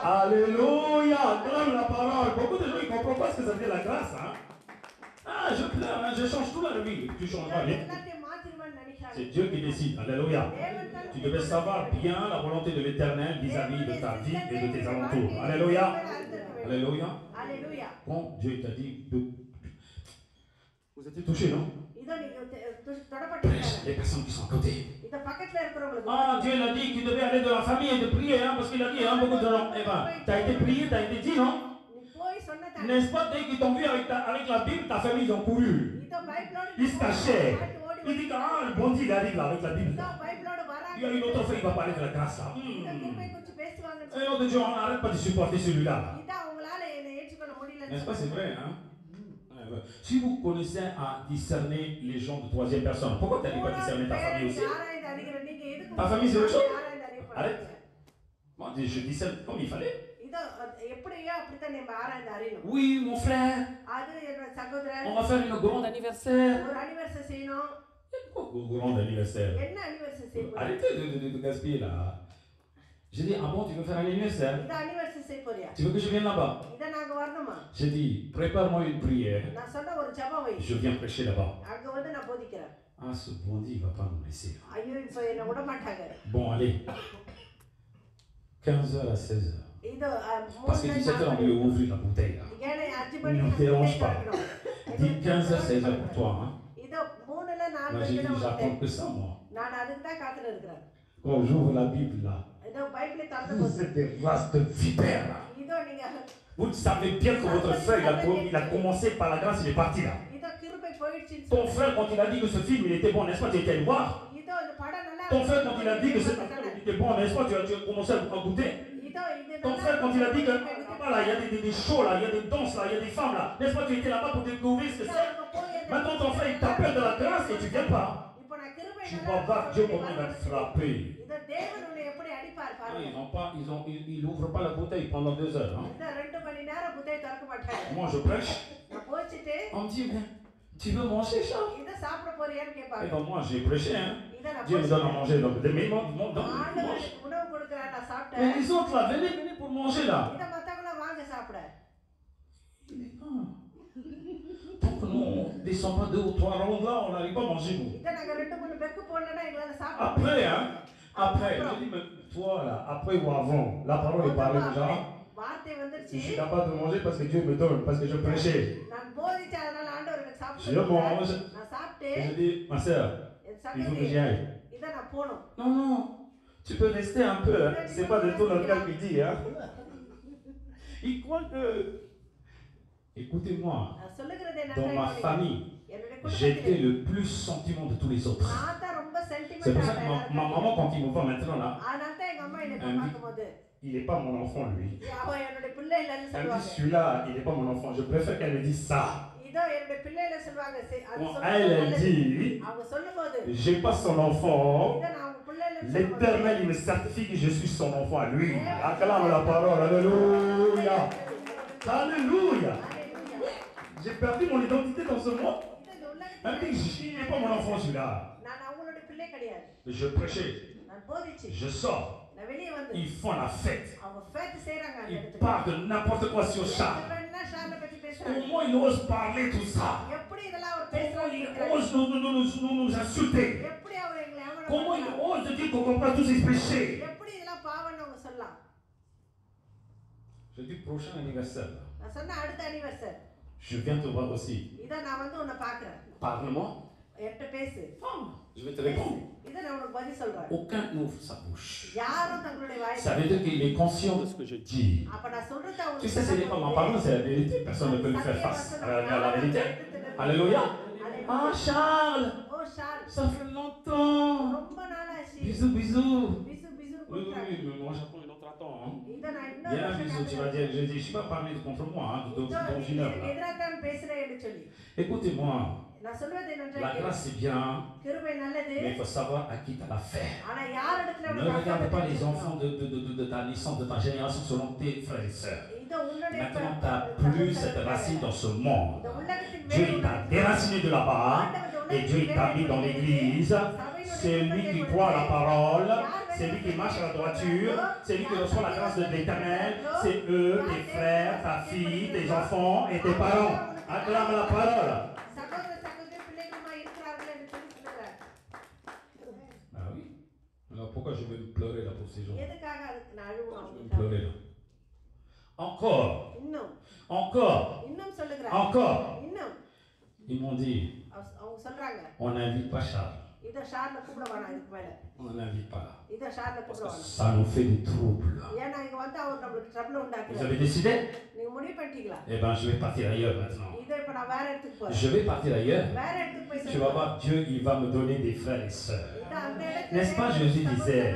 Alléluia. Clame la parole. Beaucoup de gens ne comprennent pas ce que ça veut dire la grâce. Hein? Ah, je pleure, hein? Je change tout la vie. Tu changes pas bien. C'est Dieu qui décide. Alléluia. Tu devais savoir bien la volonté de l'Éternel vis-à-vis de ta vie et de tes alentours. Alléluia. Alléluia. Quand Dieu t'a dit de... Vous étiez touchés, non? Les personnes qui sont à côté. Ah, Dieu l'a dit qu'il devait aller de la famille et de prier, hein, parce qu'il a dit, hein, beaucoup de gens. Eh ben, tu as été prié, tu as été dit, non? N'est-ce pas, dès qu'ils t'ont vu avec la Bible, ta famille, ils ont couru. Ils se cachaient. Il dit que ah, le bon Dieu il arrive là avec la Bible. Il y a une autre fois, il va parler de la grâce là. Et l'autre Dieu, on n'arrête pas de supporter celui-là. N'est-ce pas, c'est vrai, hein? Si vous connaissez à discerner les gens de troisième personne, pourquoi tu n'arrives pas à discerner ta famille aussi? Ta famille, c'est autre chose? Arrête. Moi, je discerne comme il fallait. Oui, mon frère. On va faire une grande anniversaire. Pourquoi grand anniversaire? Arrêtez de gaspiller là. J'ai dit, ah bon, tu veux faire un anniversaire? Tu veux que je vienne là-bas? J'ai dit, prépare-moi une prière. Je viens prêcher là-bas. Ah, ce bandit, il ne va pas nous laisser. Bon, allez. 15h à 16h. Parce que 17h, on veut ouvrir la bouteille là. Ne me dérange pas. Dis 15h, 16h pour toi. Hein? Moi, j'ai dit, j'attends que ça, moi. Quand j'ouvre la Bible là, vous êtes des races de vipères là. Vous savez bien que votre frère, il a commencé par la grâce, il est parti là. Ton frère, quand il a dit que ce film il était bon, n'est-ce pas, tu étais allé voir? Ton frère, quand il a dit que ce film était bon, n'est-ce pas, tu as commencé à goûter? Ton frère, quand il a dit que là, il y a des shows là, il y a des danses là, il y a des femmes là, n'est-ce pas, tu étais là-bas pour découvrir ce que c'est? Maintenant, ton frère, il t'appelle de la grâce et tu ne viens pas. Tu vas voir Dieu comment il va te frapper. Ils n'ouvrent pas la bouteille pendant 2 heures. Hein? Moi, je prêche. On me dit, mais tu veux manger ça? Et donc, moi, j'ai prêché. Hein? Dieu me donne à manger. Donc, mais ils m'ont donné. Mais les autres là, venez pour manger là. Tant que nous ne descendons pas 2 ou 3 rondes là, on n'arrive pas à manger nous. Après, hein? Après, je dis, mais toi là, après ou avant, la parole est parlée déjà. Je suis capable de manger parce que Dieu me donne, parce que je prêchais. Je mange. Et je dis, ma soeur, il faut que j'y aille. Non, non, tu peux rester un peu. Hein. C'est pas de tout le cas qui dit. Hein. Il croit que. Écoutez-moi, dans ma famille, j'étais le plus sentiment de tous les autres. C'est pour ça que ma maman, quand il me voit maintenant là, il n'est pas mon enfant lui. Elle me dit celui-là, il n'est pas mon enfant. Je préfère qu'elle me dise ça. இதோ என்னுடைய பிள்ளைகளை சொல்வாங்க அது Quand சொல்லும்போது elle நல்லது. dit, அவங்க சொல்லும்போது j'ai pas son enfant, இதை நான் அவங்க பிள்ளைகளை l'Éternel, il me certifie que je suis son enfant à lui. Acclame la parole, alléluia. Alléluia. J'ai perdu mon identité dans ce monde. Elle dit, je n'ai pas mon enfant celui-là. நான் அவங்களுடைய பிள்ளை கிடையாது. Je prêchais, நான் போதிச்சு je sors, நான் வெளியே வந்து ils font la fête. அவங்க ஃபேட் செய்றாங்க அந்த Ils இடத்துல. parlent de n'importe quoi sur Charles. என்ன ஷார்ல பத்தி பேசுறாங்க. Comment ils osent parler tout ça? எப்படி இதெல்லாம் அவர் Comment பேசுறாங்க. ils osent nous insulter? எப்படி அவர் எங்களை Comment ils அவமானப்படுத்துறாங்க. osent dire qu'on comprend tous ces péchés? எப்படி இதெல்லாம் பாவம்னு அவங்க சொல்லலாம். Je dis prochain anniversaire. நான் சொன்ன அடுத்த anniversary. Je viens te voir aussi. இத நான் வந்து உன்னை பார்க்கறேன். Parle-moi. என்கிட்ட பேசு. Je vais te répondre. இத நான் உனக்கு பதில் சொல்றேன். Aucun n'ouvre sa bouche. யாரும் தங்களுடைய வாயை Ça veut dire qu'il est conscient de ce que je dis. அப்ப நான் சொல்றத அவங்க Tu sais, ce n'est pas ma parole, c'est la vérité. Personne ne peut lui faire face à la vérité. Alléluia. Ah, Charles, oh ஷால் ça fait longtemps. ரொம்ப நாளாச்சு. Bisous, bisous. பிசு பிசு Oui, குடுறாங்க. oui, mais moi j'attends une autre attente. Hein. இத நான் Il y a un bisou, tu vas இன்னொரு dire, je dis, je ne suis pas parlé contre moi, hein, dans une heure. Là. எதிராக தான் பேசுறேன் என்று சொல்லி Écoutez-moi, நான் சொல்வது la என்னென்றால் grâce c'est bien, கிருபை நல்லது. mais il faut savoir à qui tu as l'affaire. ஆனா யார் இடத்துல Ne உனக்கு regarde pas les அக்கறை enfants de ta naissance, de ta génération selon tes frères et sœurs. இதோ உன்னுடைய Maintenant, tu n'as plus cette racine dans ce monde. இந்த உலகத்தின் Dieu மேல் il t'a déraciné de là-bas et Dieu il t'a mis dans l'église. C'est lui qui croit la parole, c'est lui qui marche à la droiture, c'est lui qui reçoit la grâce de l'Éternel, c'est eux, tes frères, ta fille, tes enfants et tes parents. Acclame la parole. சகோதர சகோதரி பிள்ளைகளுமா இருக்கிறார்கள் என்று சொல்லி சொல்லுகிறார். Ah oui. Alors pourquoi je vais pleurer là pour ces gens? எதுக்காக அதுக்கு நான் அழுவணும் Je vais அவங்களுக்காக? pleurer là. Encore, இன்னும் encore, இன்னும் சொல்லுகிறார். encore. இன்னும் Ils m'ont dit, அவங்க சொல்றாங்க on n'invite pas Charles. இத ஷார்ல கூப்பிட வேணாம் இதுக்கு மேல. On n'invite pas. இத ஷார்ல கூப்பிட வேணாம். Ça nous fait des troubles. ஏன்னா இங்க வந்து அவர் நம்மளுக்கு ட்ரபிள் Vous உண்டாக்குறாரு. avez décidé? நீங்க முடிவு பண்ணிட்டீங்களா? Eh bien, je vais partir ailleurs maintenant. இத இப்ப நான் வேற இடத்துக்கு போறேன். Je vais partir ailleurs. வேற இடத்துக்கு போய் Tu vas voir, Dieu, il va me donner des frères et sœurs. இத அந்த இடத்துல N'est-ce pas, Jésus disait,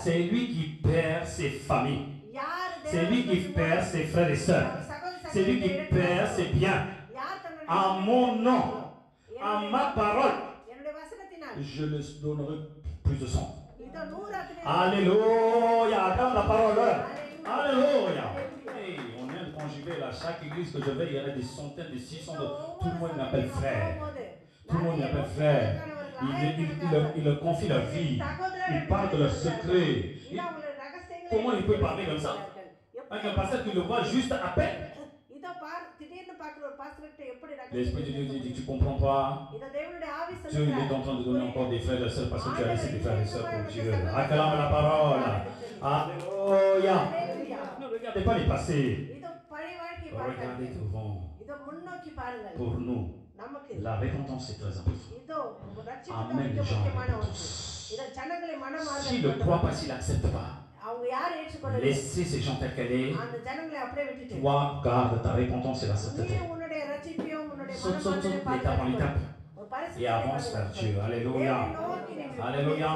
c'est lui qui perd ses familles. C'est lui qui perd ses frères et sœurs. C'est lui qui perd ses biens. À mon nom, à ma parole, என்னுடைய வசனத்தினால் je leur donnerai plus de sang. இத 100 ஆக்குறேன். Alléluia. Acclame la parole. Alléluia. Hey, on est quand j'y vais là, chaque église que je vais, il y en a des centaines, des 600 de... Tout le monde m'appelle frère. Tout le monde m'appelle frère. Ils leur confient leur vie. Ils parlent de leurs secrets. Comment ils peuvent parler comme ça? Avec un pasteur qui le voit juste à peine. இத பார் திடீர்னு பார்க்குற ஒரு பாஸ்டர்கிட்ட எப்படி L'Esprit de Dieu dit, tu comprends pas. இத தேவனுடைய ஆவி Dieu il est சொல்லுகிறார். en train de donner encore des frères et sœurs parce que tu as laissé des frères et sœurs pour Dieu. Acclame la parole. Alléluia. Ne regardez pas les passés. இத பழைய வாழ்க்கையை பாருங்க. Regardez devant. இத முன்னோக்கி பாருங்கள். Pour nous, நமக்கு la repentance est très importante. இதோ ரட்சிப்பு Amen, மிக les gens முக்கியமான ஒன்று. repentance. இத ஜனங்களை மனமாற S'il ne croit pas, s'il n'accepte pas, அவங்க யார் ஏற்றுக்கொள்ளல laissez ces gens tels qu'elle est. அந்த ஜனங்களை அப்படியே விட்டுட்டு Toi, garde ta repentance et la நீ sainteté. உன்னுடைய ரட்சிப்பையும் உன்னுடைய Saute, saute, saute, மனமாற்றத்தையும் l'étape en étape. ஒரு பரிசுத்த Et avance vers Dieu. Alléluia. Alléluia.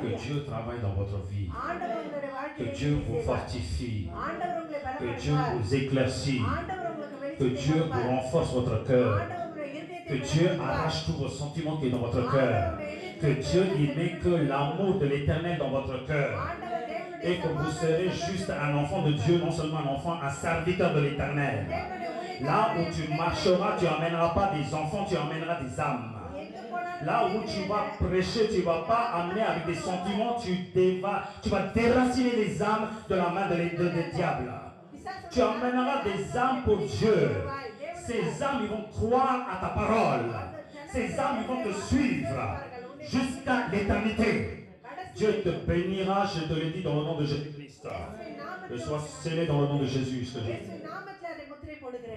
Que Dieu travaille dans votre vie. ஆண்டவர் உங்களுடைய Que வாழ்க்கையை Dieu vous fortifie. ஆண்டவர் உங்களை Que Dieu பலப்படுத்துவார். vous éclaircit. ஆண்டவர் உங்களுக்கு Que வெளிச்சத்தை Dieu vous கொடுப்பார். renforce votre cœur. ஆண்டவர் உங்களுடைய இருதயத்தை Que Dieu பலப்படுத்துவார். arrache tous vos sentiments qui sont dans votre cœur. Que Dieu y met que l'amour de l'éternel dans votre cœur. ஆண்டவர் தேவனுடைய Et que vous serez juste un enfant de Dieu, non seulement un enfant, un serviteur de l'éternel. Là où tu marcheras, tu n'emmèneras pas des enfants, tu emmèneras des âmes. Là où tu vas prêcher, tu ne vas pas amener avec des sentiments, tu vas déraciner les âmes de la main de diable. Tu emmèneras des âmes pour Dieu. Ces âmes, ils vont croire à ta parole. Ces âmes, ils vont te suivre jusqu'à l'éternité. Dieu te bénira, je te le dis dans le nom de Jésus-Christ. Que soit scellé dans le nom de Jésus, ce que j'ai dit.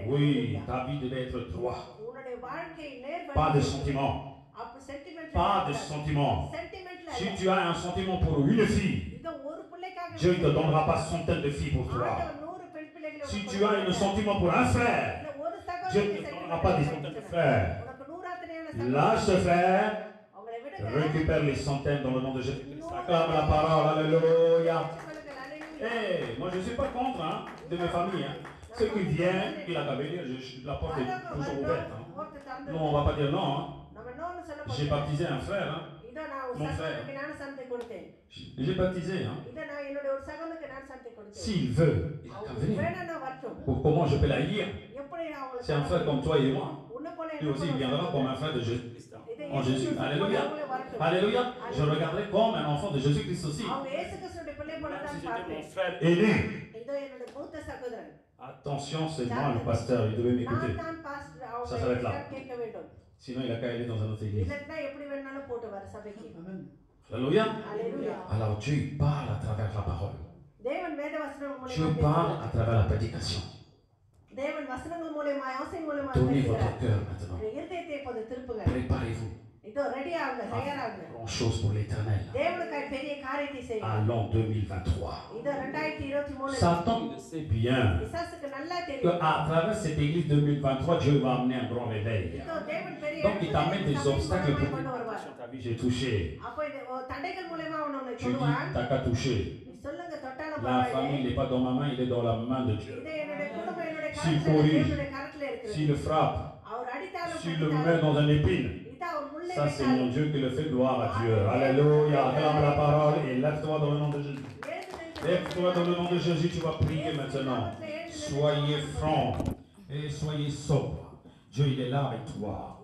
Oui, ta vie devait être droit. Pas de sentiments. Pas de sentiments. Si tu as un sentiment pour une fille, Dieu ne te donnera pas centaines de filles pour toi. Si tu as un sentiment pour un frère, Dieu ne te donnera pas des centaines de frères. Lâche ce frère, récupère les centaines dans le nom de Jésus-Christ. Acclame la parole, alléluia. Hey, moi je ne suis pas contre de mes familles. Ceux qui viennent, il a qu'à venir, la porte est toujours ouverte. Hein. Non, on ne va pas dire non. Hein. J'ai baptisé un frère. Hein. Mon frère. J'ai baptisé. Hein. S'il veut, il a qu'à venir. Comment je peux la lire? C'est un frère comme toi et moi. Lui aussi, il viendra comme un frère de Jésus-Christ. En Jésus. Alléluia. Alléluia. Je regarderai comme un enfant de Jésus-Christ aussi. Si j'étais mon frère aîné. Attention, c'est moi le pasteur, il devait m'écouter. Ça s'arrête là. Sinon, il a qu'à aller dans une autre église. Alléluia. Alors Dieu parle à travers la parole. Dieu parle à travers la prédication. Donnez votre cœur maintenant. Préparez-vous. Grand chose pour l'éternel. Allons 2023. Satan sait bien qu'à travers cette église 2023, Dieu va amener un grand réveil. Donc il t'amène des obstacles pour que ta vie, j'ai touché. Tu dis, t'as qu'à toucher. La famille n'est pas dans ma main, il est dans la main de Dieu. S'il corrige, s'il frappe, s'il le met dans un épine, ça c'est mon Dieu qui le fait, gloire à Dieu. Alléluia, acclame la parole et lève-toi dans le nom de Jésus. Lève-toi dans le nom de Jésus, tu vas prier maintenant. Soyez francs et soyez sobres. Dieu il est là avec toi.